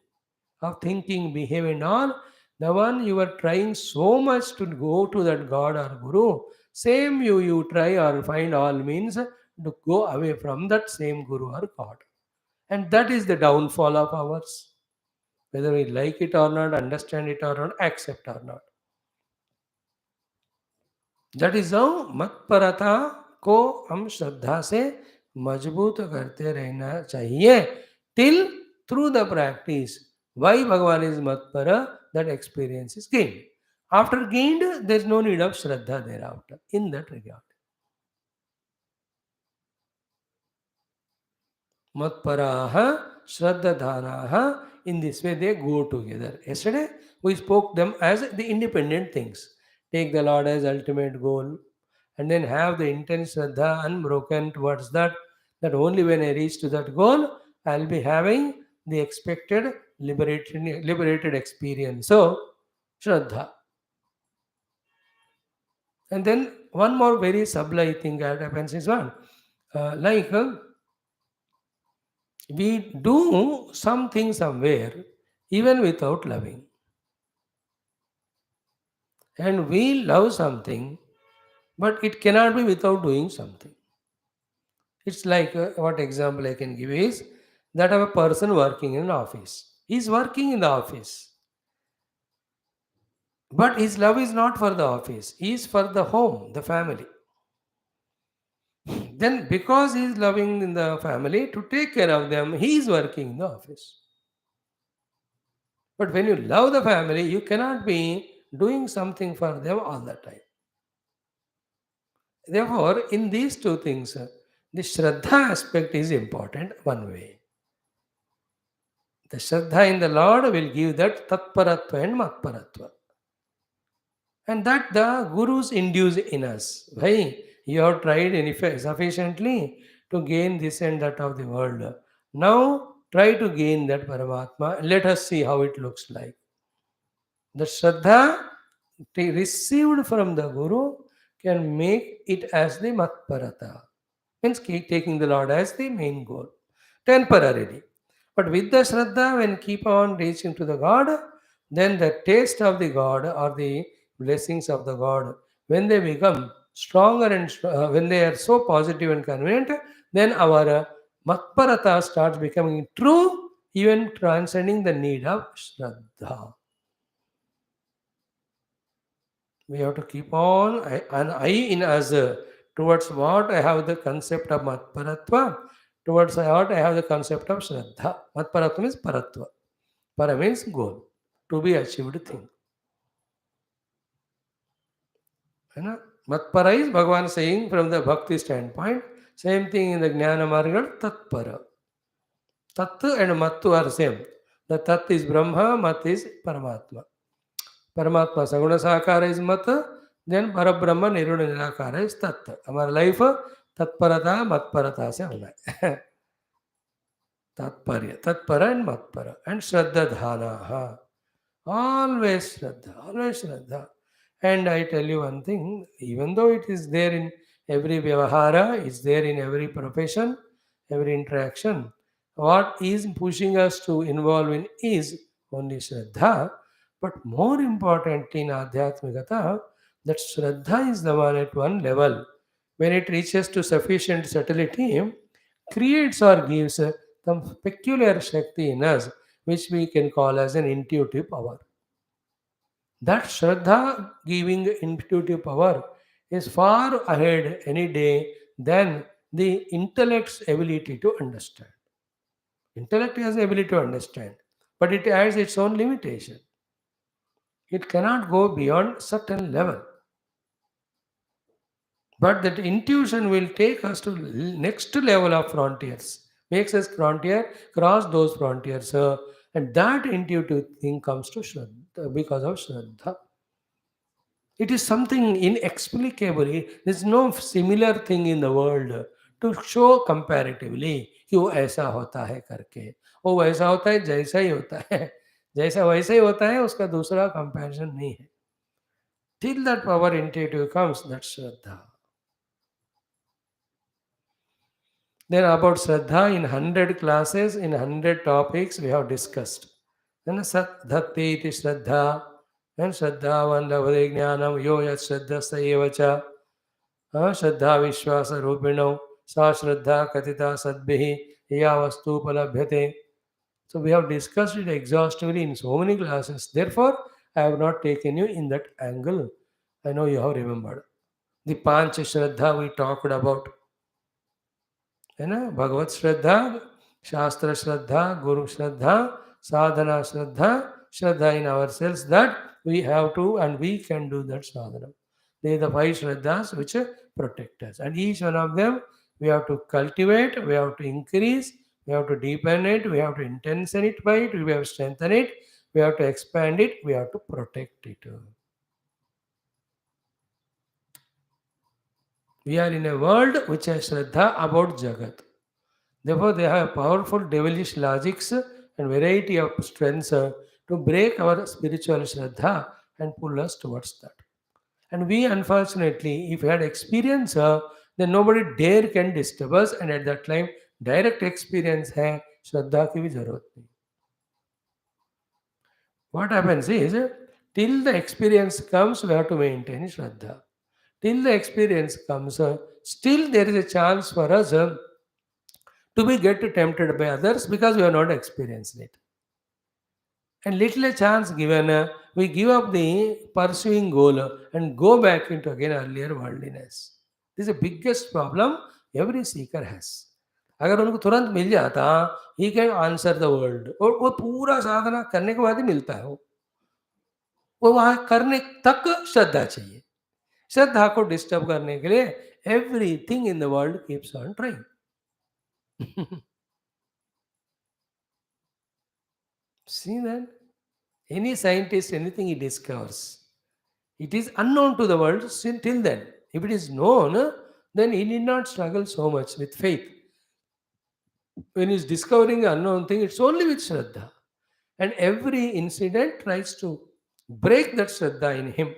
of thinking, behavior, and all. The one you are trying so much to go to that God or Guru, same you try or find all means to go away from that same Guru or God. And that is the downfall of ours. Whether we like it or not, understand it or not, accept or not. That is how मतपरता को हम श्रद्धा से मजबूत करते रहना चाहिए till through the practice. Why Bhagavan is matpara? That experience is gained. After gained, there is no need of shraddha thereafter. In that regard, matparaha, shraddhadhanaha. In this way, they go together. Yesterday, we spoke them as the independent things. Take the Lord as ultimate goal, and then have the intense shraddha unbroken towards that. That only when I reach to that goal, I'll be having the expected liberated experience. So, shraddha. And then one more very sublime thing that happens is one, like we do something somewhere even without loving, and we love something, but it cannot be without doing something. It's like what example I can give is that of a person working in an office. He's working in the office, but his love is not for the office, he is for the home, the family. Then, because he is loving in the family to take care of them, he is working in the office. But when you love the family, you cannot be doing something for them all the time. Therefore, in these two things, the Shraddha aspect is important one way. The Shraddha in the Lord will give that Tatparatva and Matparatva. And that the Gurus induce in us. Why? You have tried sufficiently to gain this and that of the world. Now, try to gain that Paramatma. Let us see how it looks like. The Shraddha received from the Guru can make it as the Matparata. Means taking the Lord as the main goal. Temporarily. But with the Shraddha, when keep on reaching to the God, then the taste of the God or the blessings of the God, when they become stronger and when they are so positive and convenient, then our Matparata starts becoming true, even transcending the need of Shraddha. We have to keep on an eye in us towards what I have the concept of Matparatva, towards what I have the concept of Shraddha. Matparatva means Paratva. Para means goal, to be achieved thing. Matpara is Bhagavan saying from the bhakti standpoint. Same thing in the Jnana Marga, Tatpara. Tat and Mattu are same. The Tat is Brahma, Mat is Paramatma. Paramatma Saguna Sakara is Mata, then Parabrahma Niruna Nirakara is Tat. Our life Tatparata, Matparata se hona hai. Tatparya, Tatpara and Matpara. And Shraddha Dhana. Always Shraddha, always Shraddha. And I tell you one thing, even though it is there in every Vyavahara, it's there in every profession, every interaction, what is pushing us to involve in is only Shraddha. But more important in Adhyatmikata, that Shraddha is the one at one level. When it reaches to sufficient subtlety, creates or gives some peculiar Shakti in us, which we can call as an intuitive power. That Shraddha giving intuitive power is far ahead any day than the intellect's ability to understand. Intellect has the ability to understand, but it has its own limitation. It cannot go beyond certain level. But that intuition will take us to next level of frontiers, makes us frontier, cross those frontiers, and that intuitive thing comes to Shraddha because of Shraddha. It is something inexplicable. There's no similar thing in the world to show comparatively कि वो ऐसा होता है करके वो वैसा होता है जैसा ही होता है जैसा वैसा ही होता है उसका दूसरा कंपैरिजन नहीं है Till that power intuitive comes, that's Shraddha. Then about Shraddha in 100 classes, in 100 topics we have discussed. Then Sat Dhatti iti Shraddha, and Shraddha Vandavade Jnanam Yo Yat Shraddha Sayevacha, Shraddha Vishwasa Rupinam, Sa Shraddha Katita Sadbihi, Ya Vastu Palabhyate. So we have discussed it exhaustively in so many classes. Therefore, I have not taken you in that angle. I know you have remembered. The Pancha Shraddha we talked about. है ना भगवत श्रद्धा शास्त्र श्रद्धा गुरु श्रद्धा sadhana shraddha shraddha in ourselves that we have to and we can do that sadhana. They are the five shraddhas which protect us, and each one of them we have to cultivate, we have to increase, we have to deepen it, we have to intensen it by it, we have to strengthen it, we have to expand it, we have to protect it. We are in a world which has shraddha about jagat. Therefore, they have powerful devilish logics and variety of strengths to break our spiritual shraddha and pull us towards that. And we, unfortunately, if we had experience, then nobody dare can disturb us. And at that time, direct experience hai, shraddha ki bhi zarurat nahi. What happens is, till the experience comes, we have to maintain shraddha. Till the experience comes, still there is a chance for us to be get tempted by others because we have not experienced it. And little a chance given, we give up the pursuing goal and go back into again earlier worldliness. This is the biggest problem every seeker has. अगर उनको तुरंत मिल जाता he can answer the world और वो पूरा साधना करने के बाद ही मिलता है वो वहाँ करने तक श्रद्धा चाहिए श्रद्धा को डिस्टर्ब करने के लिए everything in the world keeps on trying See that? Any scientist, anything he discovers, it is unknown to the world till then. If it is known, then he need not struggle so much with faith. When he is discovering an unknown thing, it's only with Shraddha. And every incident tries to break that Shraddha in him.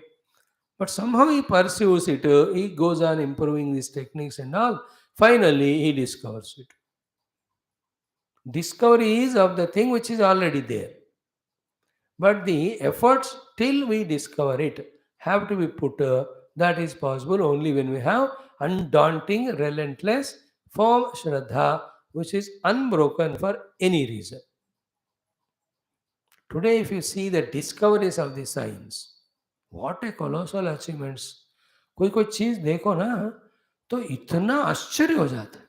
But somehow he pursues it, he goes on improving these techniques and all. Finally, he discovers it. Discovery is of the thing which is already there. But the efforts till we discover it have to be put. That is possible only when we have undaunting, relentless, firm Shraddha, which is unbroken for any reason. Today, if you see the discoveries of the science, what a colossal achievements. कोई कोई चीज देखो ना तो इतना आश्चर्य हो जाता है.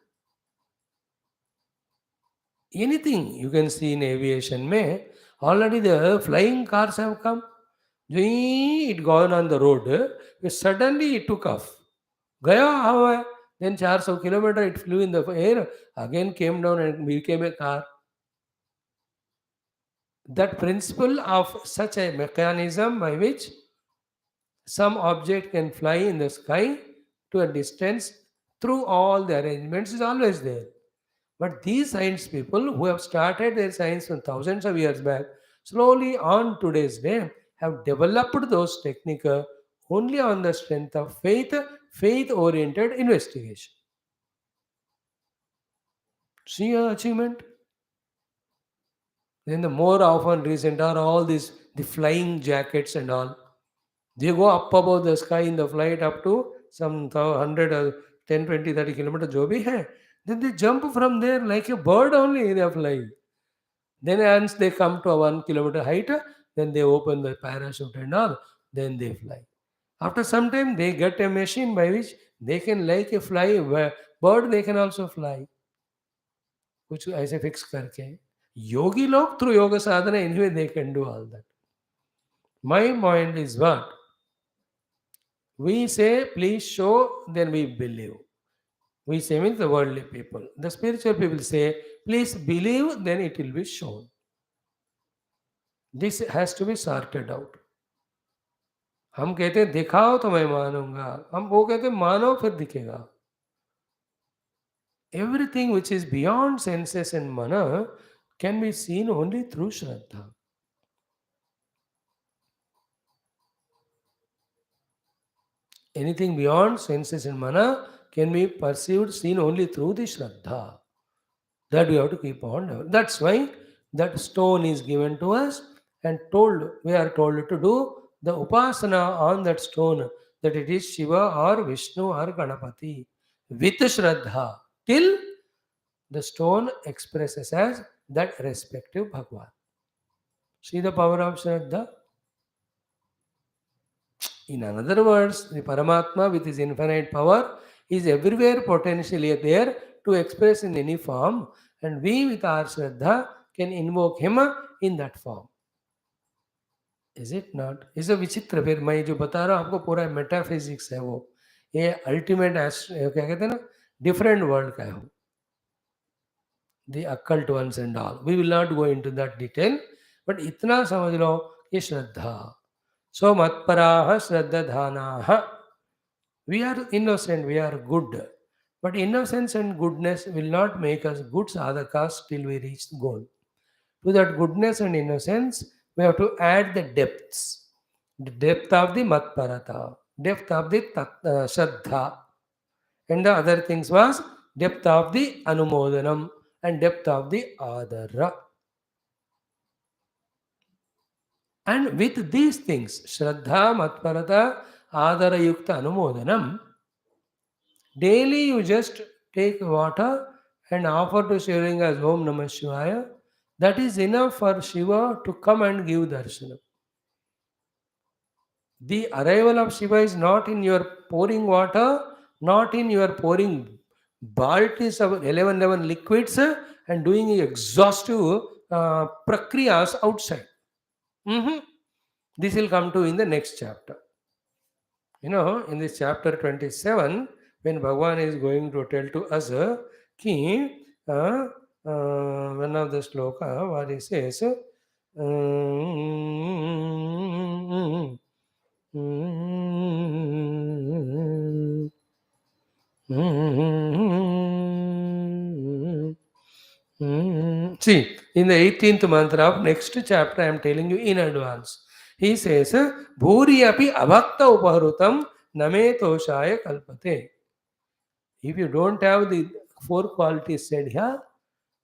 Anything you can see in aviation में already the flying cars have come. It gone on the road, suddenly it took off. गया हवा है, then 400 kilometer it flew in the air, again came down and became a car. That principle of such a mechanism by which some object can fly in the sky to a distance through all the arrangements is always there. But these science people who have started their science from thousands of years back, slowly on today's day, have developed those techniques only on the strength of faith, faith-oriented investigation. See your achievement? Then the more often recent are all these the flying jackets and all. They go up above the sky in the flight up to some 100 or 10, 20, 30 kilometers jo bhi hai. Then they jump from there like a bird only they are flying. Then once they come to a 1 kilometer height, then they open the parachute and all, then they fly. After some time, they get a machine by which they can like a fly bird, they can also fly. कुछ ऐसे fix करके योगी लोग through yoga sadhana anyway they can do all that. My mind is what? We say, please show, then we believe. We say means the worldly people. The spiritual people say, please believe, then it will be shown. This has to be sorted out. हम कहते हैं दिखाओ तो मैं मानूंगा, हम वो कहते हैं मानो फिर दिखेगा. Everything which is beyond senses and mana can be seen only through Shraddha. Shraddha. 100 years back, 200 years back, 300 years back, 400 years back, 500 years back, 600 years back, 700 years back, 800 years back, 900 years back, 1000 years back, 2000 years back, 3000 years back, 4000 years back, 5000 years back, 6000 years back, 7000 years back, 8000 years back, 9000 years back, 100 years back, Anything beyond senses and mana can be perceived, seen only through the Shraddha. That we have to keep on developing. That's why that stone is given to us and we are told to do the upasana on that stone, that it is Shiva or Vishnu or Ganapati with Shraddha till the stone expresses as that respective Bhagwan. See the power of Shraddha? In another words, the Paramatma with his infinite power is everywhere potentially there to express in any form, and we with our Shraddha can invoke him in that form. Is it not? इसे विचित्र, फिर मैं जो बता रहा हूँ आपको पूरा मेटाफिजिक्स है वो, ये अल्टीमेट क्या कहते हैं ना, डिफरेंट वर्ल्ड का है वो, the occult ones and all. We will not go into that detail, but इतना समझ लो ये श्रद्धा. So matparaha shraddhadhanaha. We are innocent, we are good. But innocence and goodness will not make us good sadhakas till we reach the goal. To that goodness and innocence, we have to add the depths. The depth of the matparata, depth of the shraddha, and the other things was depth of the anumodanam and depth of the adara. And with these things, shraddha, matparata, adara yukta anumodanam, daily you just take water and offer to Shivalinga as Om Namah Shivaya. That is enough for Shiva to come and give darshanam. The arrival of Shiva is not in your pouring water, not in your pouring baltis of 11 liquids and doing exhaustive prakriyas outside. This will come to in the next chapter. In this chapter 27, when Bhagavan is going to tell to us ki one of the sloka, what he says, see, in the 18th mantra of next chapter, I am telling you in advance. He says, Bhuri api abhakta upaharutam name toshaya kalpate. If you don't have the four qualities said here,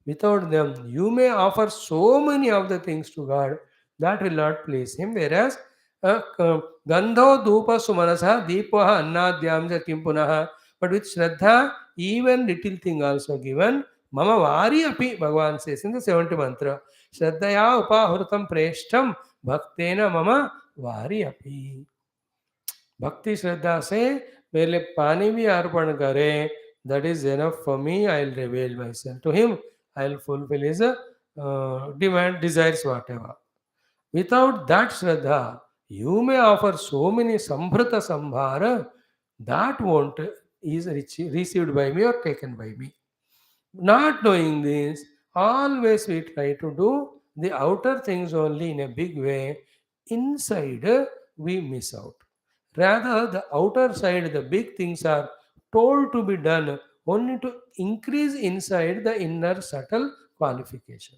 without them, you may offer so many of the things to God that will not please Him. Whereas, Gandho Dhupa Sumanasa Deepaha Annadhyamja Kimpunaha. But with Shraddha, even little thing also given. Mama Vari Api, Bhagavan says in the 70th mantra. Shraddhaya Upahurtam Preshtam Bhaktena Mama Vari Api. भक्ति श्रद्धा से मेरे पानी भी अर्पण करे, that is enough for me. I'll reveal myself to him. I'll fulfill his demand, desires, whatever. Without that shraddha, you may offer so many sambhrata sambhara that won't is received by me or taken by me. Not knowing this, always we try to do the outer things only in a big way. Inside, we miss out. Rather, the outer side, the big things are told to be done only to increase inside the inner subtle qualification.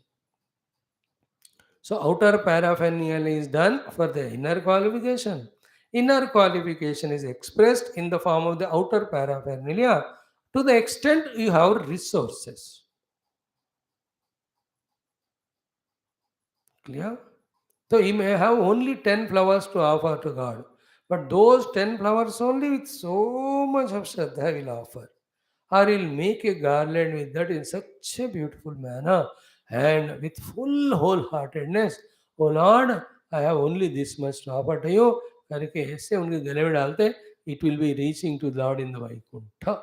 So, outer paraphernalia is done for the inner qualification. Inner qualification is expressed in the form of the outer paraphernalia to the extent you have resources. Clear? So, he may have only 10 flowers to offer to God. But those 10 flowers only with so much of Shraddha will offer. Or he'll make a garland with that in such a beautiful manner and with full wholeheartedness. Oh Lord, I have only this much to offer to you. करके ऐसे उनके गले में डालते, it will be reaching to the Lord in the Vaikuntha.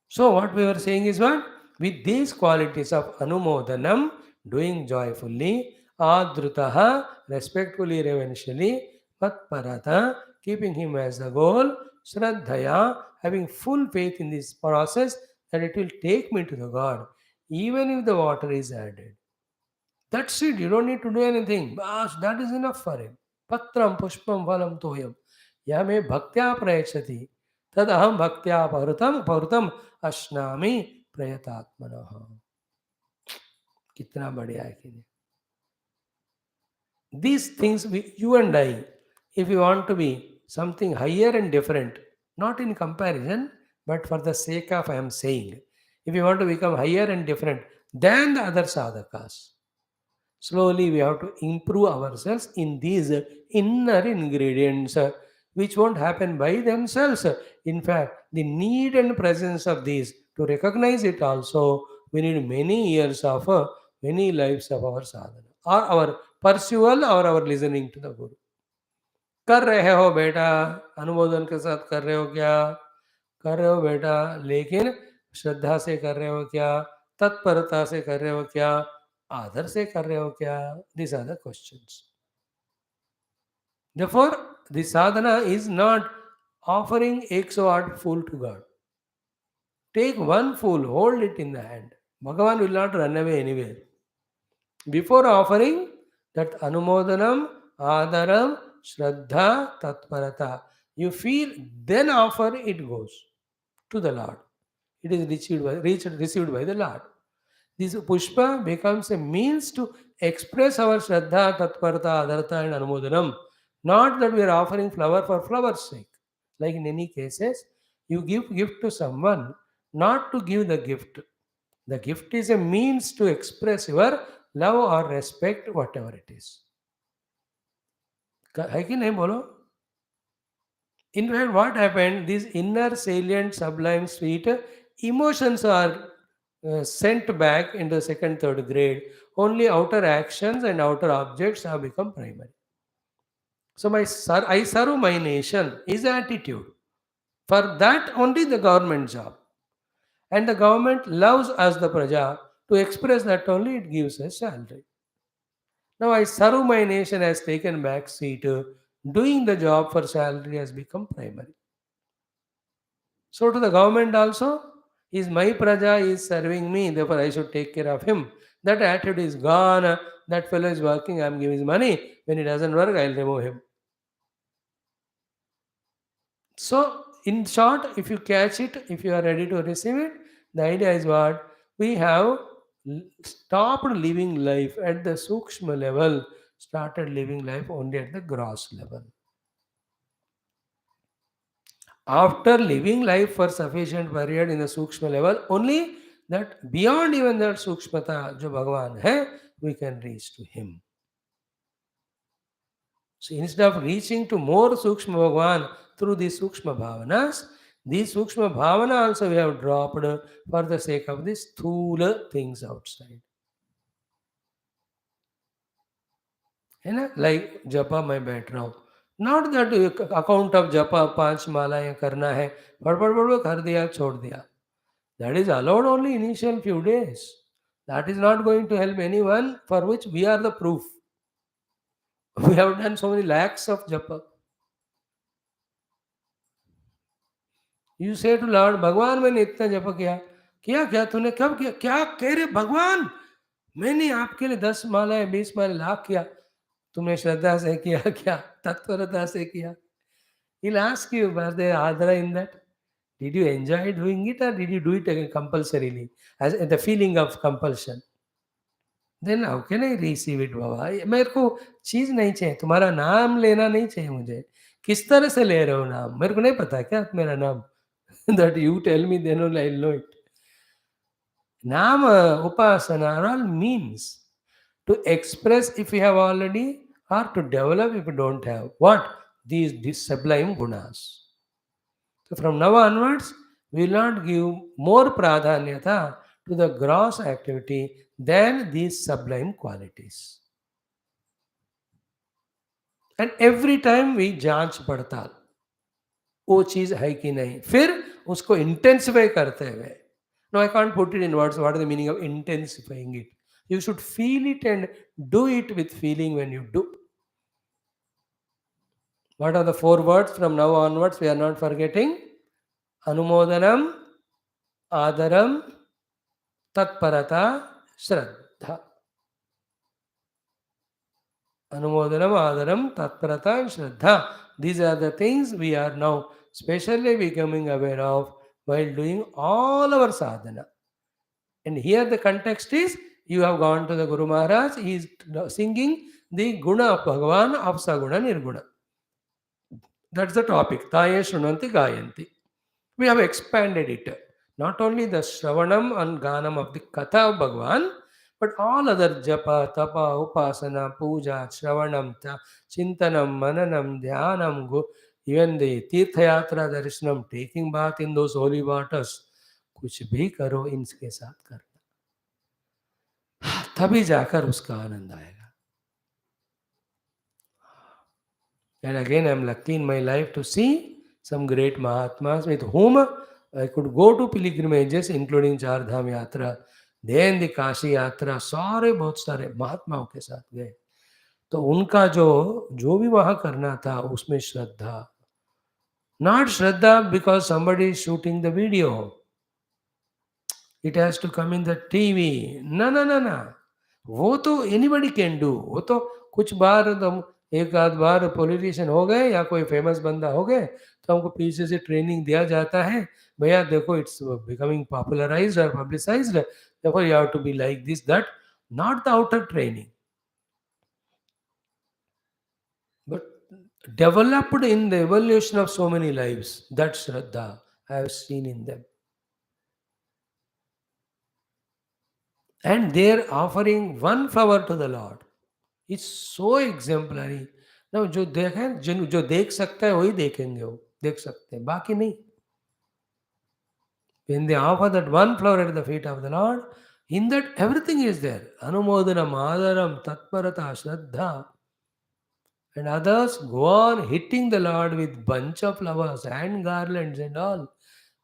So what we were saying is what? With these qualities of anumodanam, doing joyfully, adrutaha, respectfully, reverentially, matparata, keeping him as the goal, shraddhaya, having full faith in this process that it will take me to the God, even if the water is added. That's it, you don't need to do anything. Bas, that is enough for him. Patram pushpam valam toyam. Yame bhaktya prayachati. Tad aham bhaktya parutam ashnami prayatatmanaha. कितना बढ़िया है कि नहीं. These things, you and I, if you want to be something higher and different, not in comparison, but for the sake of I am saying. If you want to become higher and different than the other sadhakas, slowly we have to improve ourselves in these inner ingredients, which won't happen by themselves. In fact, the need and presence of these, to recognize it also, we need many years of many lives of our sadhana, or our pursual, or our listening to the Guru. कर रहे हो बेटा, अनुमोदन के साथ कर रहे हो क्या? कर रहे हो बेटा, लेकिन श्रद्धा से कर रहे हो क्या? तत्परता से कर रहे हो क्या? आदर से कर रहे हो क्या? These are the questions. Therefore, the sadhana is not offering 108 fool to God. Take one fool, hold it in the hand. Bhagavan will not run away anywhere. Before offering that anumodanam, adaram, shraddha, tatparata, you feel, then offer, it goes to the Lord. It is received by the Lord. This pushpa becomes a means to express our shraddha, tatparata, adarta and anumodanam. Not that we are offering flower for flower's sake. Like in any cases, you give gift to someone, not to give the gift. The gift is a means to express your love or respect, whatever it is. है कि नहीं बोलो? In fact, what happened? These inner salient, sublime, sweet emotions are sent back into second, third grade. Only outer actions and outer objects have become primary. So I serve my nation is attitude. For that only the government job. And the government loves us, the praja. To express that only it gives us salary. Now I serve my nation has taken back seat. Doing the job for salary has become primary. So to the government also, is my praja is serving me, therefore I should take care of him. That attitude is gone. That fellow is working, I am giving his money. When he doesn't work, I will remove him. So, in short, if you catch it, if you are ready to receive it, the idea is what? We have stopped living life at the sukshma level, started living life only at the gross level. After living life for sufficient period in the sukshma level, only that beyond even that sukshmata, jo Bhagavan hai, we can reach to him. So instead of reaching to more sukshma Bhagavan through these sukshma bhavanas, these sukshma bhavana also we have dropped for the sake of these sthula things outside. है ना? Like japa मैं बैठ रहा हूँ. Not that account of japa 5 मालाएं करना है, बड़ कर दिया छोड़ दिया. That is allowed only initial few days. That is not going to help anyone, for which we are the proof. We have done so many lakhs of japa. You say to Lord, भगवान मैंने इतना जप किया, क्या तूने कब किया? क्या कह रहे भगवान? मैंने आपके लिए 10 मालाएं 20 मालाएं लाख किया. तुमने श्रद्धा से किया क्या? तत्परता से किया? He'll ask you, was there adhara in that? Did you enjoy doing it, or did you do it compulsorily, as the feeling of compulsion? Then how can I receive it, बाबा? मेरे को चीज नहीं चाहिए, तुम्हारा नाम लेना नहीं चाहिए मुझे. किस तरह से ले रहे हो नाम? मेरे को नहीं पता क्या मेरा नाम? That you tell me, then only I'll know it. Nama, upasana are all means to express if you have already, or to develop if you don't have. What? These sublime gunas. So from now onwards, we will not give more pradhanyata to the gross activity than these sublime qualities. And every time we जांच पड़ताल, वो चीज है कि नहीं, फिर उसको intensify करते हुए. No, I can't put it in words. What is the meaning of intensifying it? You should feel it and do it with feeling when you do. What are the 4 words from now onwards we are not forgetting? Anumodanam, Adaram, Tatparata, Shraddha. Anumodanam, Adaram, Tatparata and Shraddha. These are the things we are now specially becoming aware of while doing all our sadhana. And here the context is, you have gone to the Guru Maharaj, he is singing the guna of Bhagavan of Saguna Nirguna. That's the topic. Taye Shrunanti Gayanti. We have expanded it. Not only the Shravanam and Ganam of the Katha of Bhagavan, but all other Japa, Tapa, Upasana, Puja, Shravanam, Chintanam, Mananam, Dhyanam, even the Tirthayatra Darshanam, taking bath in those holy waters, कुछ भी करो इनके साथ करना, तभी जाकर उसका आनंद आएगा. And again, I'm lucky in my life to see some great Mahatmas with whom I could go to pilgrimages, including Char Dham Yatra, then the Kashi Yatra, सारे बहुत सारे महात्माओं के साथ गए. तो उनका जो जो भी वहाँ करना था उसमें श्रद्धा, not Shraddha because somebody is shooting the video, it has to come in the TV. No, no, no, no. वो तो anybody can do. वो तो कुछ बार हम एक आध बार पॉलिटिशियन हो गए या कोई फेमस बंदा हो गए तो हमको पीछे से ट्रेनिंग दिया जाता है, भैया देखो इट्स बिकमिंग पॉपुलराइज्ड और publicised, therefore you have to be like this, that, not the outer training, but developed in the evolution of so many lives. That Shraddha I have seen in them. And they're offering one flower to the Lord. It's so exemplary. Now, जो देखें जो देख सकता है वही देखेंगे, वो देख सकते हैं, बाकी नहीं. When they offer that one flower at the feet of the Lord, in that everything is there. Anumodanam, Adaram, Tatparata, Shraddha. And others go on hitting the Lord with bunch of flowers and garlands and all.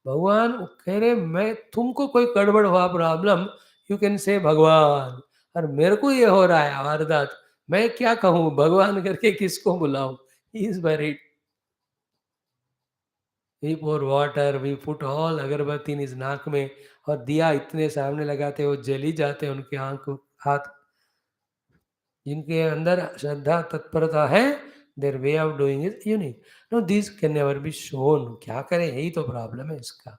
भगवान कह रहे मैं तुमको कोई गड़बड़ हुआ problem, you can say भगवान, और मेरे को ये हो रहा है वारदात, मैं क्या कहूँ भगवान करके किसको बुलाऊं. He is buried. We pour water, we put all agarbatti in is नाक में, और दिया इतने सामने लगाते वो जल ही जाते उनके आंख हाथ. जिनके अंदर श्रद्धा तत्परता है, their way of doing is unique. No this can never be shown. क्या करें, यही तो प्रॉब्लम है इसका.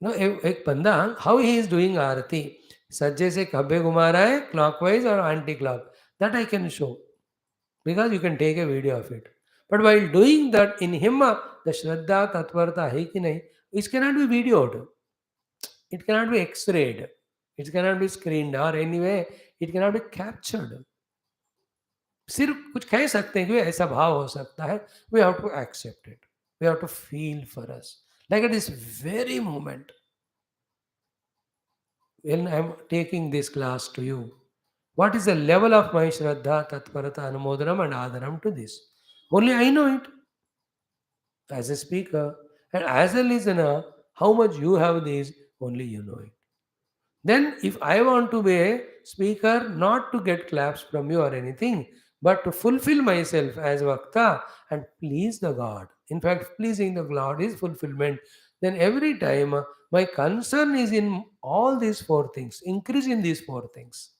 नो एक बंदा how he is doing aarti, सज्जे से खब्बे घुमा रहा है क्लॉकवाइज और anti clock, that I can show because you can take a video of it. But while doing that in him the shraddha तत्परता है कि नहीं, it cannot be videoed, it cannot be x-rayed, it cannot be screened और anyway it cannot be captured. सिर्फ कुछ कह सकते हैं कि ऐसा भाव हो सकता है. We have to accept it, we have to feel for us like it is very moment. When I am taking this class to you, what is the level of my Shraddha, Tatparata, Anumodanam and Adaram to this? Only I know it as a speaker, and as a listener, how much you have this, only you know it. Then, if I want to be a speaker, not to get claps from you or anything, but to fulfill myself as Vakta and please the God. In fact, pleasing the God is fulfillment. Then every time my concern is in all these four things, increase in these four things.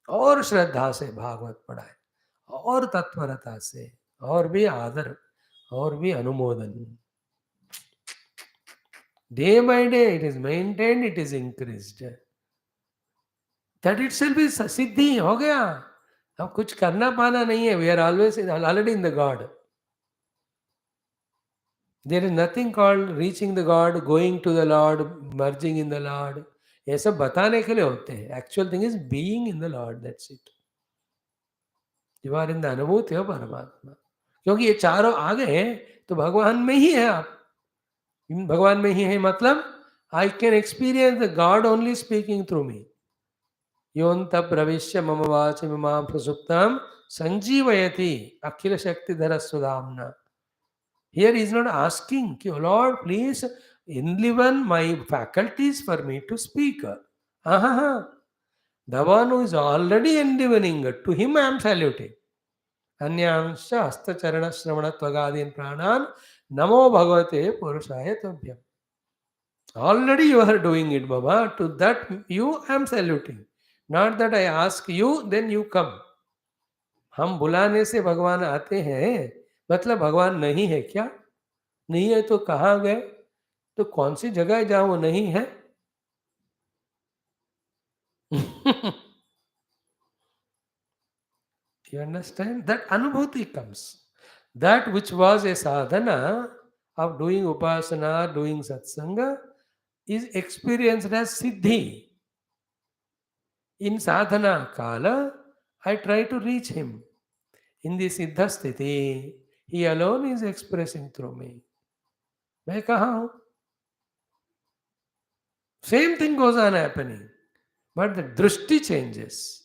और श्रद्धा से भागवत पढ़ाए, और तत्परता से, और भी आदर, और भी अनुमोदन. Day by day it is maintained, it is increased. That itself is सिद्धि हो गया. अब कुछ करना पाना नहीं है. We are always already in the God. There is nothing called reaching the God, going to the Lord, merging in the Lord. ये सब बताने के लिए होते हैं. Actual thing is being in the Lord. That's it. You are in the अनुभूति हो परमात्मा. क्योंकि ये चारों आ गए तो भगवान में ही है आप. इन भगवान में ही है मतलब I can experience the God only speaking through me. योऽन्त प्रविश्य मम वाचमिमां प्रसुप्तां संजीवयति अखिल Shaktidhar सुधाम्ना. Here he is not asking, Lord, please enliven my faculties for me to speak. The one who is already enlivening, to him I am saluting. Anyansha hastacharana shravana tvagadin pranan namo bhagavate purushaya tobhyam. Already you are doing it, Baba. To that you I am saluting. Not that I ask you, then you come. हम बुलाने से भगवान आते हैं, मतलब भगवान नहीं है क्या? नहीं है तो कहाँ गए? तो कौन सी जगह है जहाँ वो नहीं है? You understand? That anubhuti comes. That which was a sadhana of doing upasana, doing satsanga, is experienced as siddhi. In sadhana kala, I try to reach him. In the siddha sthiti, he alone is expressing through me. मैं कहाँ हूँ? Same thing goes on happening, but the drishti changes.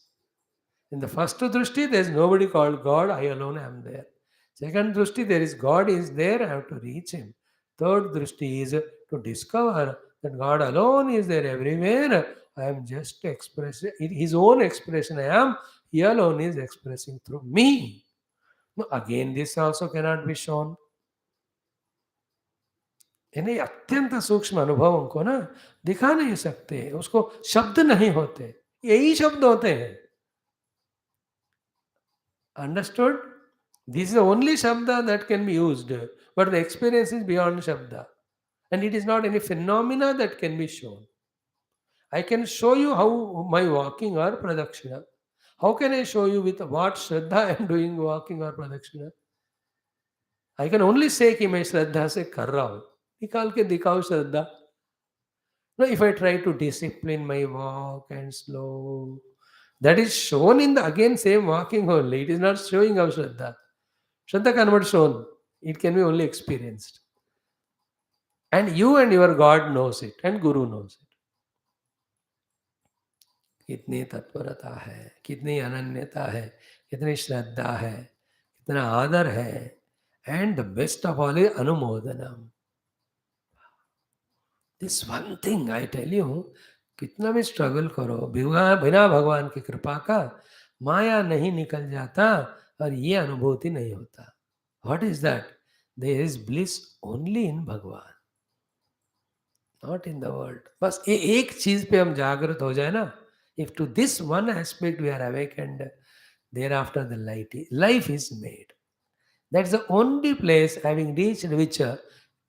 In the first drishti, there is nobody called God, I alone am there. Second drishti, there is God is there, I have to reach him. Third drishti is to discover that God alone is there everywhere. I am just expressing, his own expression I am, he alone is expressing through me. No, again, this also cannot be shown. यानी अत्यंत सूक्ष्म अनुभवों को ना दिखा नहीं सकते, उसको शब्द नहीं होते, यही शब्द होते हैं. Understood? This is the only shabda that can be used, but the experience is beyond shabda, and it is not any phenomena that can be shown. I can show you how my walking or pradakshina. How can I show you with what shraddha I am doing walking or pradakshina? I can only say कि मैं श्रद्धा से कर रहा हूँ. निकाल के दिखाओ श्रद्धा. No, if I try to discipline my walk and slow, that is shown in the again same walking only. It is not showing of Shraddha. Shraddha cannot be shown. It can be only experienced. And you and your God knows it, and Guru knows it. कितनी तत्परता है, कितनी अनन्यता है, कितनी श्रद्धा है, कितना आदर है, and the best of all is anumodanam. This one thing I tell you, कितना भी स्ट्रगल करो, बिना भगवान की कृपा का माया नहीं निकल जाता और ये अनुभूति नहीं होता. What is that? There is bliss only in Bhagwan, not in the world. बस ये एक चीज पे हम जागृत हो जाए ना, if to this one aspect we are awakened, thereafter the life is made. That's the only place having reached which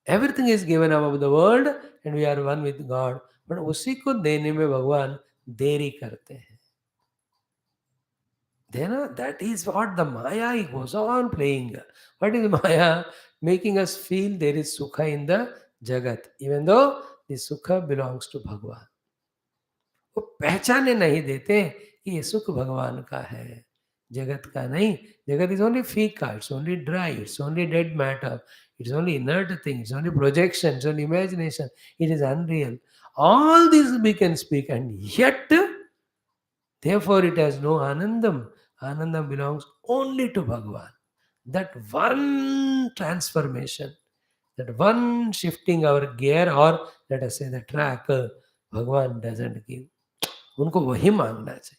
everything is given above the world and we are one with God. But उसी को देने में भगवान देरी करते हैं. Then that is what the Maya goes on playing. What is Maya? Making us feel there is Sukha in the Jagat, even though the Sukha belongs to Bhagwan. वो पहचाने नहीं देते कि ये सुख भगवान का है, जगत का नहीं. जगत is only fika, it's only dry, it's only dead matter, it's only inert thing, it's only projection, it's only imagination, it is unreal. All this we can speak, and yet therefore it has no anandam. Anandam belongs only to Bhagavan. That one transformation, that one shifting our gear, or let us say the track, Bhagavan doesn't give. उनको वही मांगना चाहिए.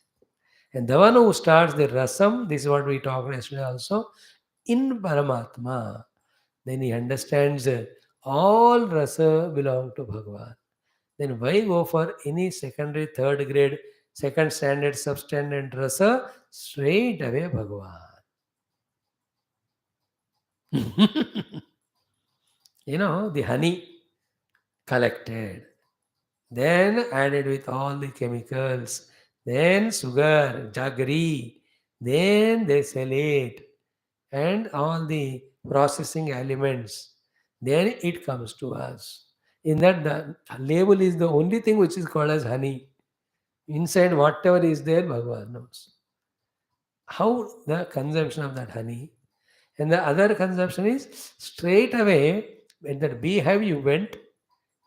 And the one who starts the rasam, this is what we talked yesterday also, in Paramatma, then he understands all rasa belong to Bhagavan. Then why go for any secondary, third grade, second standard, substandard rasa? Straight away Bhagavan. You know, the honey collected, then added with all the chemicals, then sugar, jaggery, then they sell it, and all the processing elements. Then it comes to us. In that, the label is the only thing which is called as honey. Inside, whatever is there, Bhagavan knows. How the consumption of that honey, and the other consumption is straight away. When that beehive you went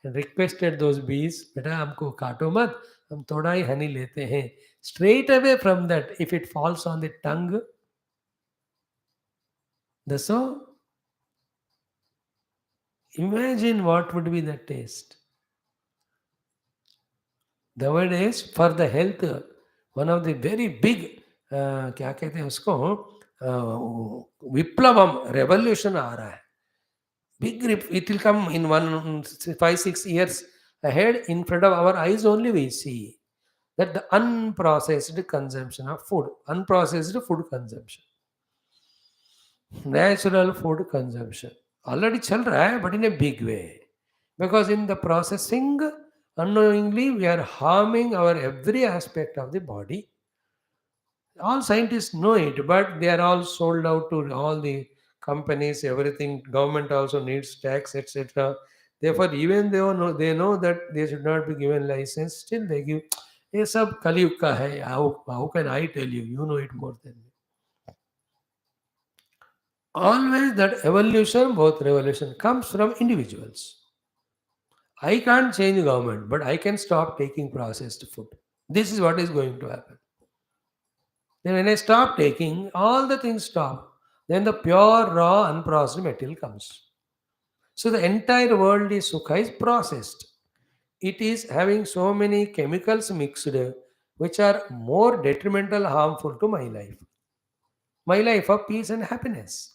and requested those bees, बेटा हमको काटो मत, हम थोड़ा ही honey लेते हैं. Straight away from that, if it falls on the tongue, the so, imagine what would be the taste. The word is for the health, one of the very big, क्या कहते हैं उसको, विप्लवम, revolution आ रहा है. Big it will come in 5-6 years ahead. In front of our eyes only we see that the unprocessed consumption of food, unprocessed food consumption, natural food consumption already chal raha hai, but in a big way, because in the processing unknowingly we are harming our every aspect of the body. All scientists know it, but they are all sold out to all the companies, everything, government also needs tax, etc. Therefore, even they know that they should not be given license, still they give. ये सब कलयुग का है. How can I tell you? You know it more than me. Always that evolution, both revolution, comes from individuals. I can't change the government, but I can stop taking processed food. This is what is going to happen. Then when I stop taking, all the things stop. Then the pure, raw, unprocessed material comes. So the entire world is sukha is processed. It is having so many chemicals mixed which are more detrimental, harmful to my life of peace and happiness.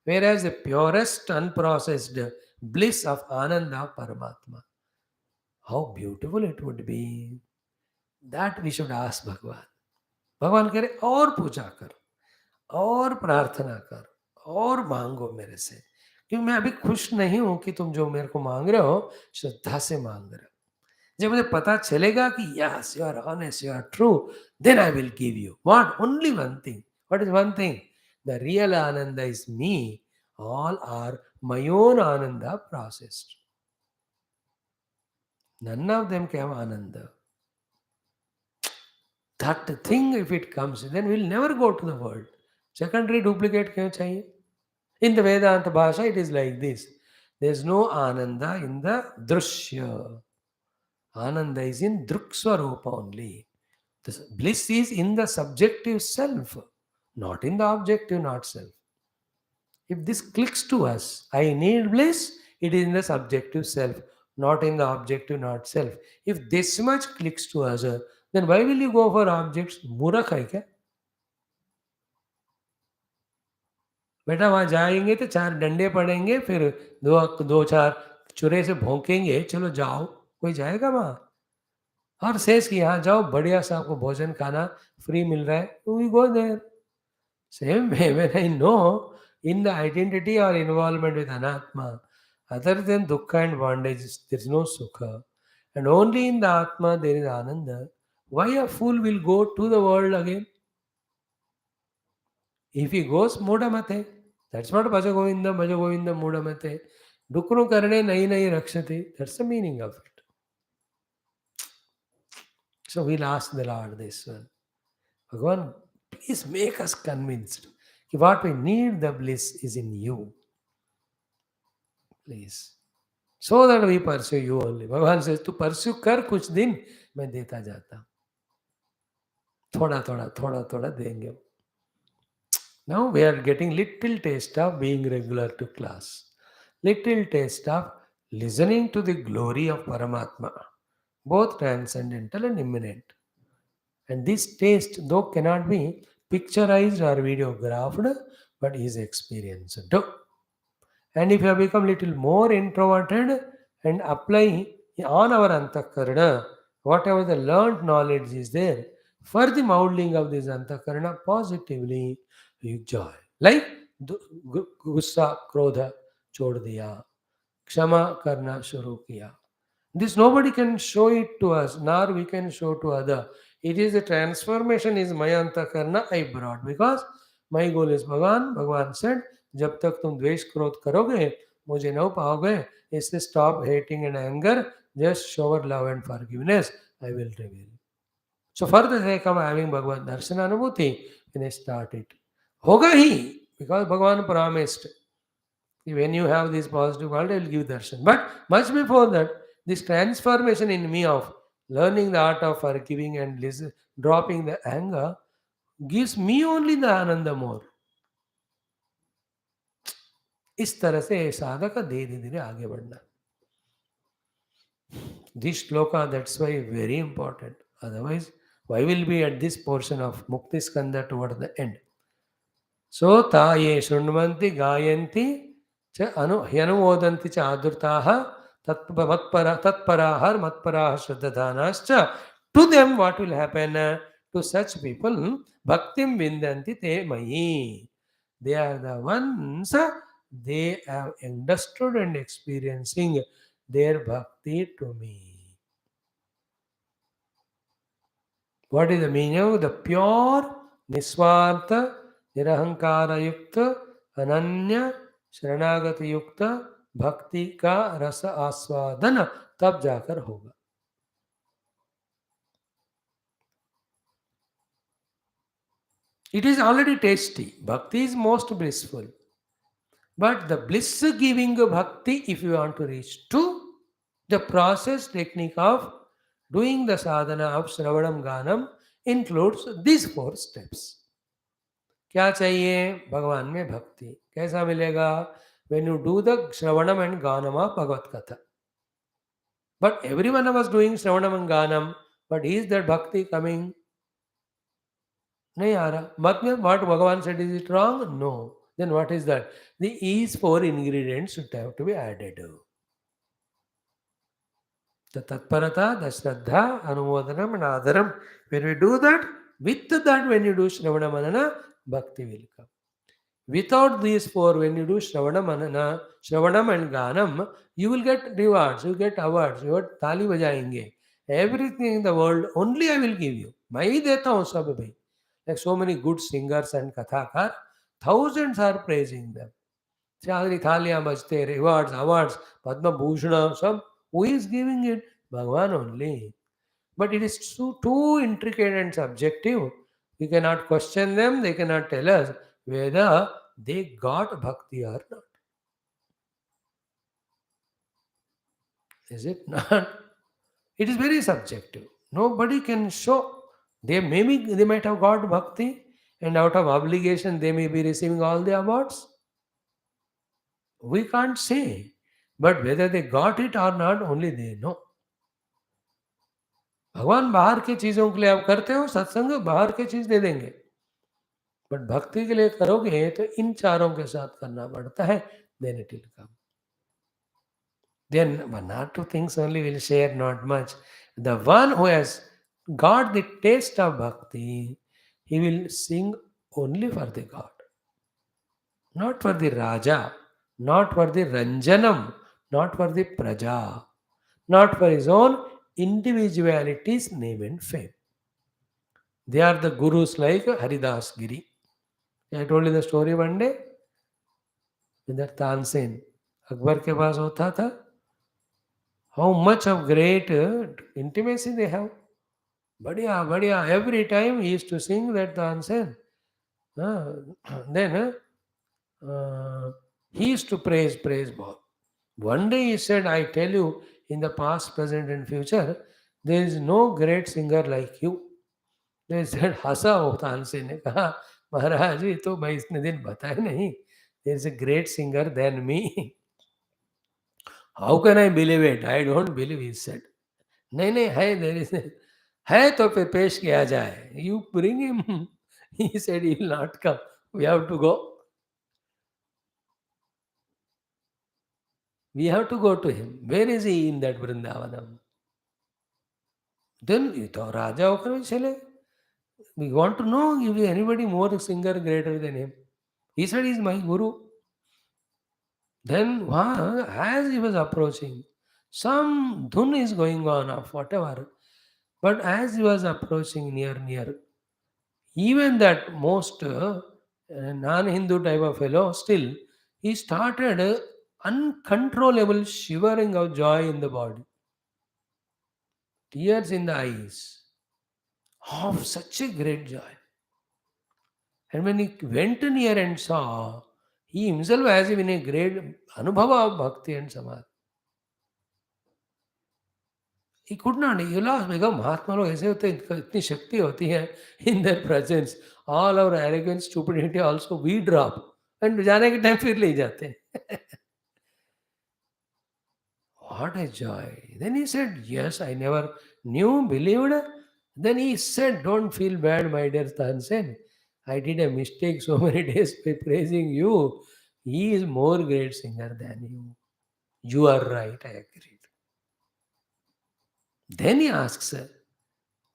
Whereas the purest, unprocessed bliss of Ananda Paramatma, how beautiful it would be. That we should ask Bhagwan. भगवान कह रहे और पूजा कर, और प्रार्थना कर, और मांगो मेरे से, क्योंकि मैं अभी खुश नहीं हूं कि तुम जो मेरे को मांग रहे हो श्रद्धा से मांग रहे हो. जब मुझे पता चलेगा कि yes you are honest, you are true, then I will give you what only one thing. What is one thing? The real ananda is me. All are my own ananda processed. None of them can have ananda. That thing, if it comes, then we'll never go to the world. Secondary duplicate क्यों चाहिए? In the Vedanta Bhasha, it is like this. There is no Ananda in the Drushya. Ananda is in Drukswarupa only. The bliss is in the subjective self, not in the objective not self. If this clicks to us, I need bliss, it is in the subjective self, not in the objective not self. If this much clicks to us, then why will you go for objects? मूर्ख है क्या? बेटा वहाँ जाएंगे तो चार डंडे पड़ेंगे, फिर दो दो चार चुरे से भौंकेंगे, चलो जाओ. कोई जाएगा वहाँ? और सेज कि यहाँ जाओ, बढ़िया सा आपको भोजन खाना फ्री मिल रहा है, we go there. Same way, when I know in the identity or involvement with Anatma, other than dukkha and bondage, there is no sukha. And only in the Atma there is Ananda. Why a fool will go to the world again? If he goes, Mudamate. That's what Bhajagovinda, Bhajagovinda, Mudamate. Dukru karne nahi nahi rakshati. That's the meaning of it. So we'll ask the Lord this one. Bhagavan, please make us convinced. What we need, the bliss is in you. Please. So that we pursue you only. भगवान says, तू pursue कर कुछ दिन, मैं देता जाता. थोड़ा थोड़ा थोड़ा थोड़ा देंगे. Now we are getting little taste of being regular to class. Little taste of listening to the glory of Paramatma, both transcendental and immanent. And this taste, though cannot be picturized or videographed, but is experienced. And if you have become little more introverted and apply on our antakarana, whatever the learned knowledge is there, for the molding of this antakarana positively, you joy. Like gussa, krodha, chod diya, kshama karna shuru kiya. This nobody can show it to us, nor we can show to other. It is the transformation is my antakarna I brought, because my goal is Bhagavan. Bhagavan said, जब तक तुम द्वेष क्रोध करोगे मुझे न पाओगे, इससे stop hating and anger, just shower love and forgiveness, I will reveal. So for the sake of having Bhagavan darshan anubhuti, when I start it, होगा ही, because Bhagavan promised, when you have this positive world, I will give darshan. But much before that, this transformation in me of learning the art of forgiving and dropping the anger gives me only the ananda more. इस तरह से साधक धीरे धीरे आगे बढ़ना. This shloka, that's why very important. Otherwise, why will be at this portion of Mukti Skandha toward the end? So taye shrunvanti gayanti च ह्यनुमोदन्ति च आदृताः तत्पराः मत्पराः श्रद्धानाश्च. To them what will happen? To such people bhaktim vindanti te mahi. They are the ones, they have understood and experiencing their bhakti to me. What is the meaning of the pure, niswartha, nirahankara yukta, अनन्य शरणागति युक्त भक्ति का रस आस्वादन तब जाकर होगा. It is already tasty. Bhakti is most blissful. But the bliss giving bhakti, if you want to reach to, the process technique of doing the sadhana of Shravanam Ganam includes these 4 steps. क्या चाहिए भगवान में भक्ति कैसा मिलेगा when you do the Shravanam and Ganam of Bhagavad Katha. But every one of us doing Shravanam and Ganam, but is that bhakti coming? नहीं आ रहा. मतलब what Bhagavan said, is it wrong? No. Then what is that? These 4 ingredients should have to be added. The tatparata, the shraddha, anumodanam and adaram. When we do that, with that when you do Shravana Manana, bhakti will come. Without these 4, when you do Shravana Manana, Shravanam and Ganam, you will get rewards, you get awards, you get tali bajayenge. Everything in the world, only I will give you. मैं ही देता हूँ सब भाई. Like so many good singers and kathakar, thousands are praising them. सारी थालियां बजते, rewards, awards, Padma Bhushan, सब. Who is giving it? Bhagavan only. But it is too intricate and subjective. We cannot question them, they cannot tell us whether they got bhakti or not. Is it not? It is very subjective. Nobody can show. They might have got bhakti, and out of obligation they may be receiving all the awards. We can't say. But whether they got it or not, only they know. भगवान बाहर की चीजों के लिए आप करते हो सत्संग, बाहर की चीज दे देंगे. बट भक्ति के लिए करोगे तो इन चारों के साथ करना पड़ता है. Then it will come. Then 1 or 2 things only will share, not much. The one who has got the taste of bhakti, he will sing only for the God. Not for the Raja, not for the Ranjanam, not for the Praja, not for his own individuality's name and fame. They are the gurus like Haridas Giri. I told you the story one day. With that Tansen, Akbar के पास होता था. How much of great intimacy they have. Badhiya, badhiya. Every time he used to sing that Tansen. Then he used to praise God. One day he said, I tell you, in the past, present and future, there is no great singer like you. They said, हंसा वो तानसेन ने कहा महाराज ये तो मैं इतने दिन बताया नहीं. There is a great singer than me. How can I believe it? I don't believe, he said. नहीं नहीं है, there is है तो फिर पेश किया जाए. You bring him. He said he will not come. We have to go. We have to go to him. Where is he in that Vrindavanam? Then you thought Raja होकर चले. We want to know if anybody more singer greater than him. He said he is my guru. Then as he was approaching, some dhun is going on of whatever. But as he was approaching near, even that most non-Hindu type of fellow, still, he started uncontrollable shivering of joy in the body. Tears in the eyes of such a great joy. And when he went near and saw, he himself as if in a great anubhava of bhakti and samadhi. He could not, he lost, because महात्मा लोग ऐसे होते हैं, इतनी शक्ति होती है in their presence. All our arrogance, stupidity also we drop. And जाने के टाइम फिर ले जाते हैं. What a joy. Then he said, yes, I never knew, believed. Then he said, don't feel bad, my dear Tansen. I did a mistake so many days by praising you. He is more great singer than you. You are right, I agreed. Then he asks,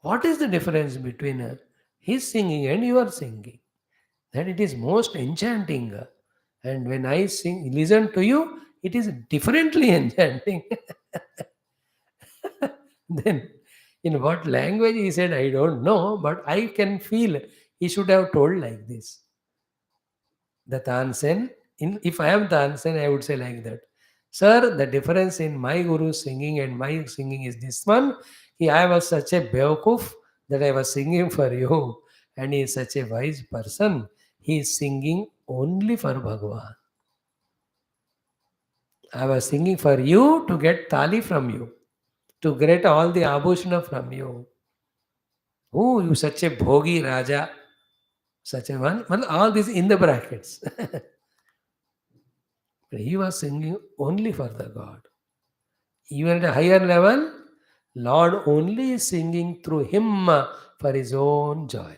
what is the difference between his singing and your singing? That it is most enchanting. And when I listen to you, it is differently enchanting. Then, in what language he said, I don't know, but I can feel he should have told like this. The Tansen, if I am Tansen, I would say like that. Sir, the difference in my guru's singing and my singing is this one. I was such a Beokuf that I was singing for you. And he is such a wise person. He is singing only for Bhagavan. I was singing for you to get tali from you, to get all the abhushana from you. Oh, you such a bhogi Raja, such a one. Well, all this in the brackets. But he was singing only for the God. Even at a higher level, Lord only is singing through him for his own joy.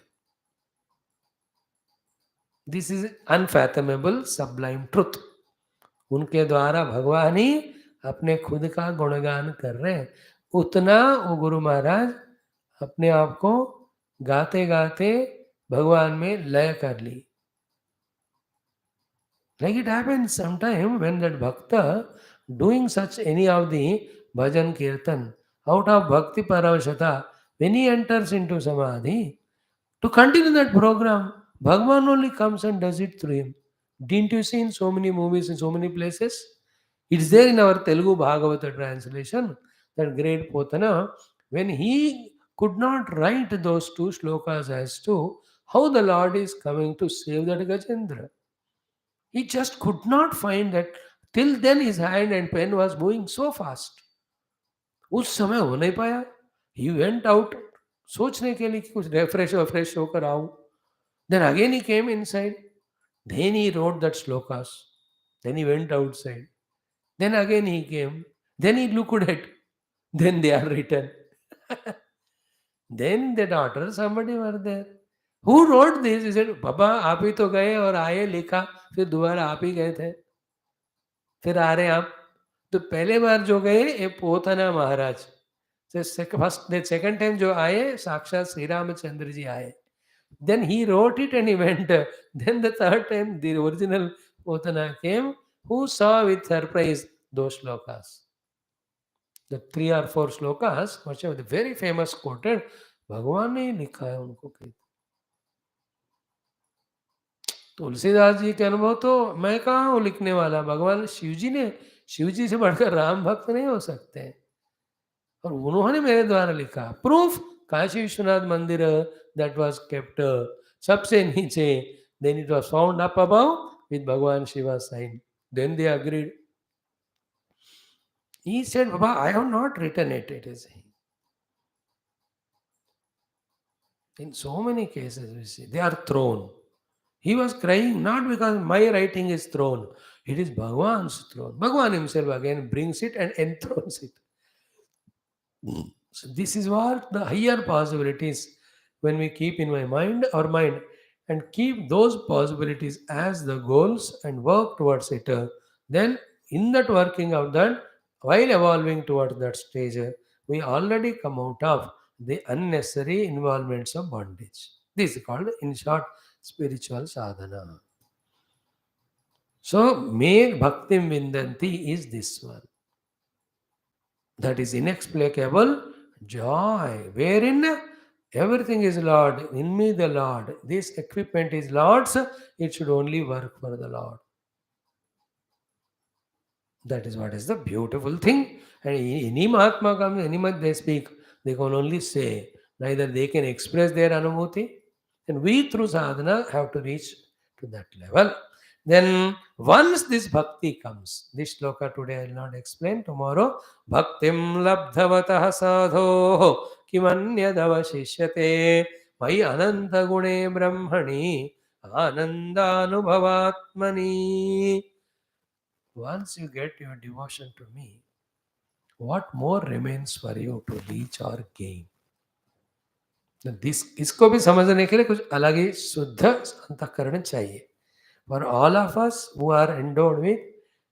This is unfathomable, sublime truth. उनके द्वारा भगवान ही अपने खुद का गुणगान कर रहे हैं. उतना वो गुरु महाराज अपने आप को गाते गाते भगवान में लय कर ली. Like it happens sometime when that bhakta doing such any of the bhajan kirtan out of bhakti paravashata, when he enters into samadhi, to continue that program, Bhagavan only comes and does it through him. Didn't you see in so many movies in so many places? It's there in our Telugu Bhagavata translation, that great Potana, when he could not write those two slokas as to how the Lord is coming to save that Gajendra. He just could not find that. Till then his hand and pen was moving so fast. उस समय हो नहीं पाया. He went out सोचने के लिए कि कुछ फ्रेश होकर आऊं. Then again he came inside. Then he wrote that slokas. Then he went outside. Then again he came. Then he looked at. Then they are written. Then the daughter, somebody were there. Who wrote this? He said, पापा आप ही तो गए और आए लिखा, फिर दोबारा आप ही गए थे, फिर आ रहे आप. तो पहले बार जो गए ये पोथना महाराज, फर्स्ट सेकंड टाइम जो आए साक्षात श्री रामचंद्र जी आए. Then he wrote it and he went. Then the third time the original Potana came, who saw with surprise those slokas. The 3 or 4 slokas, which are the very famous quoted, भगवान ने ही लिखा है उनको. तुलसीदास जी के अनुभव तो मैं कहाँ हूँ लिखने वाला, भगवान शिव जी ने, शिव जी से बढ़कर राम भक्त नहीं हो सकते हैं, और उन्होंने मेरे द्वारा लिखा. प्रूफ काशी विश्वनाथ मंदिर दैट वाज केप्ट सबसे नीचे, then it was found up above with Bhagwan Shiva sign. Then they agreed. He said, Baba, I have not written it. It is in so many cases we see they are thrown. He was crying not because my writing is thrown, it is Bhagwan's throne. Bhagwan himself again brings it and enthrones it. So this is what the higher possibilities, when we keep in our mind, and keep those possibilities as the goals and work towards it, then in that working of that, while evolving towards that stage, we already come out of the unnecessary involvements of bondage. This is called, in short, spiritual sadhana. So, me bhaktim vindanti is this one. That is inexplicable joy, wherein everything is Lord, in me the Lord. This equipment is Lord's, it should only work for the Lord. That is what is the beautiful thing. And any Mahatma comes, any much they speak, they can only say, neither they can express their anubhuti, and we through sadhana have to reach to that level. Then once this bhakti comes, this shloka today I will not explain, tomorrow, bhaktim labdhavatah sadho kimanyadavashishyate mai ananta gune brahmani anandanubhavatmani. Once you get your devotion to me, what more remains for you to reach or gain? इसको भी समझने के लिए कुछ अलग ही शुद्ध अंतःकरण चाहिए. For all of us who are endowed with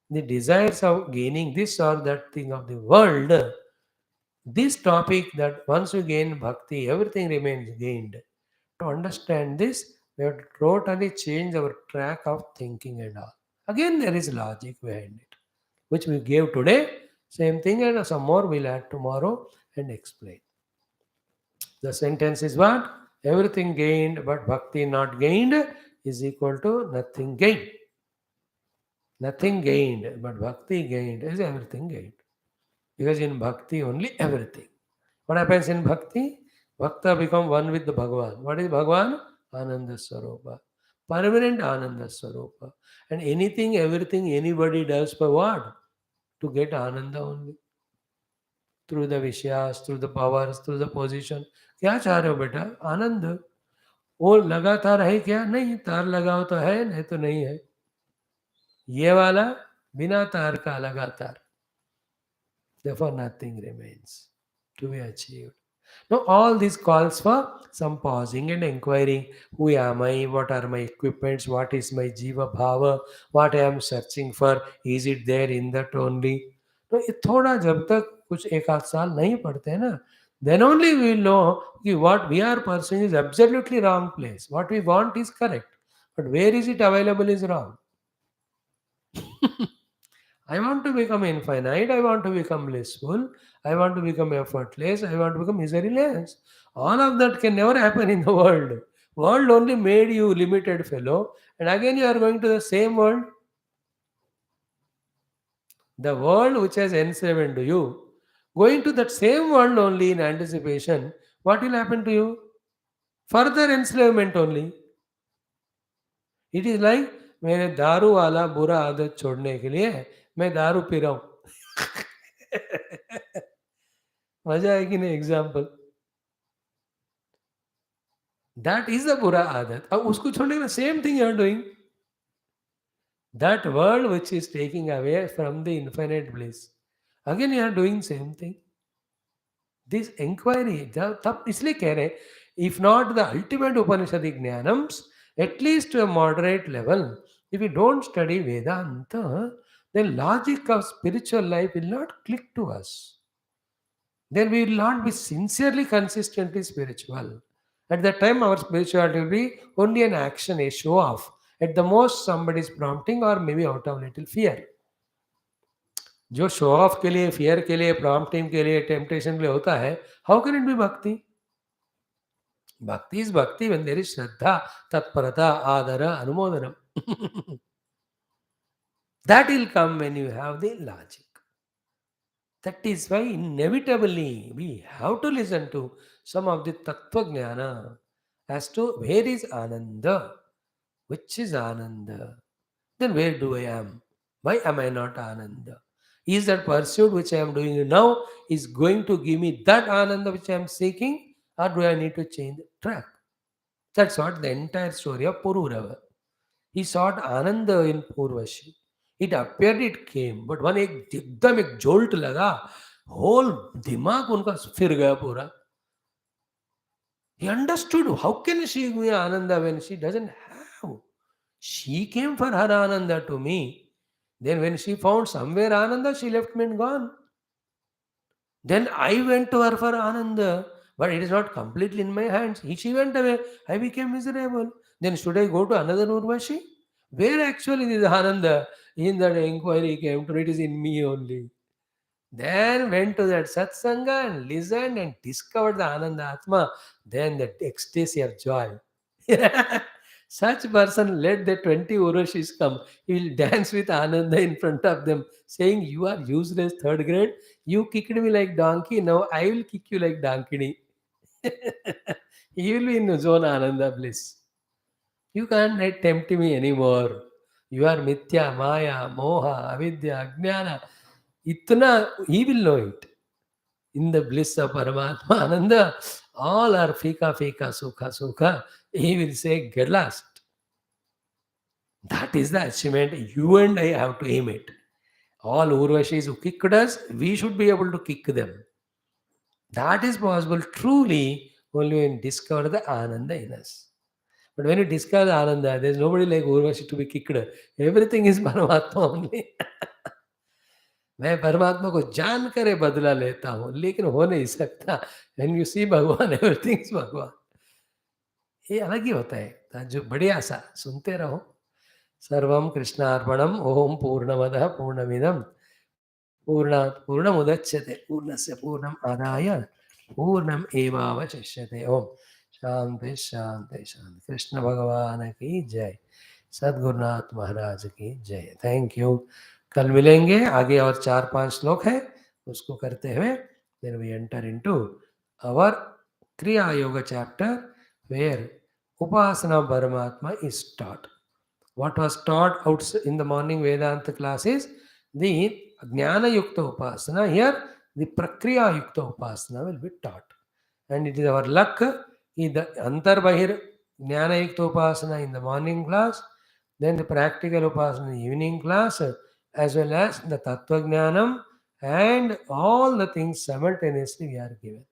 the desires of gaining this or that thing of the world, this topic that once you gain bhakti, everything remains gained. To understand this, we have to totally change our track of thinking and all. Again, there is logic behind it, which we gave today. Same thing, and some more we'll add tomorrow and explain. The sentence is what? Everything gained, but bhakti not gained is equal to nothing gained. Nothing gained, but bhakti gained is everything gained. Because in bhakti only everything. What happens in bhakti? Bhakta become one with the Bhagavan. What is Bhagavan? Ananda Swarupa. Permanent Ananda Swarupa. And anything, everything anybody does for what? To get Ananda only. Through the Vishyas, through the powers, through the position. क्या चाह रहे हो बेटा? आनंद. वो लगातार है क्या? नहीं. तार लगाओ तो है, नहीं तो नहीं है. ये वाला बिना तार का लगातार. Therefore, nothing remains to be achieved. Now, all this calls for some pausing and inquiring. Who am I? What are my equipments? What is my jiva bhava? What I am searching for? Is it there in that only? तो ये थोड़ा जब तक कुछ एक आध साल नहीं पढ़ते हैं ना, then only we will know कि what we are pursuing is absolutely wrong place. What we want is correct, but where is it available is wrong. I want to become infinite, I want to become blissful, I want to become effortless, I want to become miseryless. All of that can never happen in the world. World only made you limited fellow, and again you are going to the same world. The world which has enslaved you, going to that same world only in anticipation, what will happen to you? Further enslavement only. It is like मेरे दारू वाला बुरा आदत छोड़ने के लिए मैं दारू पी रहा हूँ. मजा है कि नहीं एग्जाम्पल. दैट इज द बुरा आदत. अब उसको छोड़ने के same thing you are doing. That world which is taking away from the infinite bliss, again you are doing same thing. This inquiry तब इसलिए कह रहे हैं, if not the ultimate Upanishad ज्ञानम्स, at least to a moderate level, if you don't study Vedanta, then logic of spiritual life will not click to us. Then we will not be sincerely, consistently spiritual. At that time, our spirituality will be only an action, a show off. At the most, somebody's prompting or maybe out of little fear. जो show off के लिए, fear के लिए, prompting के लिए, temptation के लिए होता है, हाउ कैन इट बी भक्ति? भक्ति इज भक्ति when there is श्रद्धा, तत्परता, आदर, अनुमोदनम. That will come when you have the logic. That is why inevitably we have to listen to some of the Tattva Jnana as to where is Ananda, which is Ananda, then where do I am? Why am I not Ananda? Is that pursuit which I am doing now is going to give me that Ananda which I am seeking, or do I need to change the track? That's what the entire story of Pururava. He sought Ananda in Purvashi. It appeared, it came, but one एकदम एक jolt लगा, whole दिमाग उनका फिर गया पूरा. He understood how can she give me Ananda when she doesn't have. She came for her Ananda to me. Then when she found somewhere Ananda, she left me and gone. Then I went to her for Ananda, but it is not completely in my hands. She went away. I became miserable. Then should I go to another Urvashi? Where actually is Ananda? In that inquiry came to, it is in me only. Then went to that satsanga and listened and discovered the Ananda Atma. Then the ecstasy of joy. Such person, let the 20 Urvashis come. He will dance with Ananda in front of them, saying, "You are useless third grade. You kicked me like donkey. Now I will kick you like donkey." He will be in his own Ananda bliss. You can't tempt me anymore. You are Mithya, Maya, Moha, Avidya, Ajnana. Itna, he will know it. In the bliss of Paramatma Ananda, all are fika, fika, sukha, sukha. He will say, get lost. That is the achievement you and I have to aim it. All Urvashis who kicked us, we should be able to kick them. That is possible truly only when you discover the Ananda in us. But when you discover the Ananda, there is nobody like Urvashi to be kicked. Everything is Paramatma only. मैं परमात्मा को जान करे बदला लेता हूँ, लेकिन हो नहीं सकता. When you see भगवान, everything is भगवान. ये अलग ही होता है. जो बढ़िया सा सुनते रहो. सर्वं कृष्णार्पणम. ओम पूर्णमदः पूर्णमिदं पूर्णात् पूर्णमुदच्यते पूर्णस्य पूर्णम् आदाय पूर्णम् एवावशिष्यते. ओम शांति शांति शांति। कृष्ण भगवान की जय, सद्गुरुनाथ महाराज की जय। Thank you. कल मिलेंगे, आगे और 4-5 श्लोक है, उसको करते हुए then we enter into our Kriya Yoga chapter where Upasana Paramatma is taught. What was taught out in the morning Vedanta class is the Jnana Yukta Upasana. Here the Prakriya Yukta Upasana will be taught. And it is our luck in the Antarbahir Jnana Yukta Upasana in the morning class, then the practical Upasana in the evening class, as well as the Tattva Jnanam and all the things simultaneously we are given.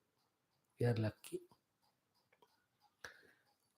We are lucky.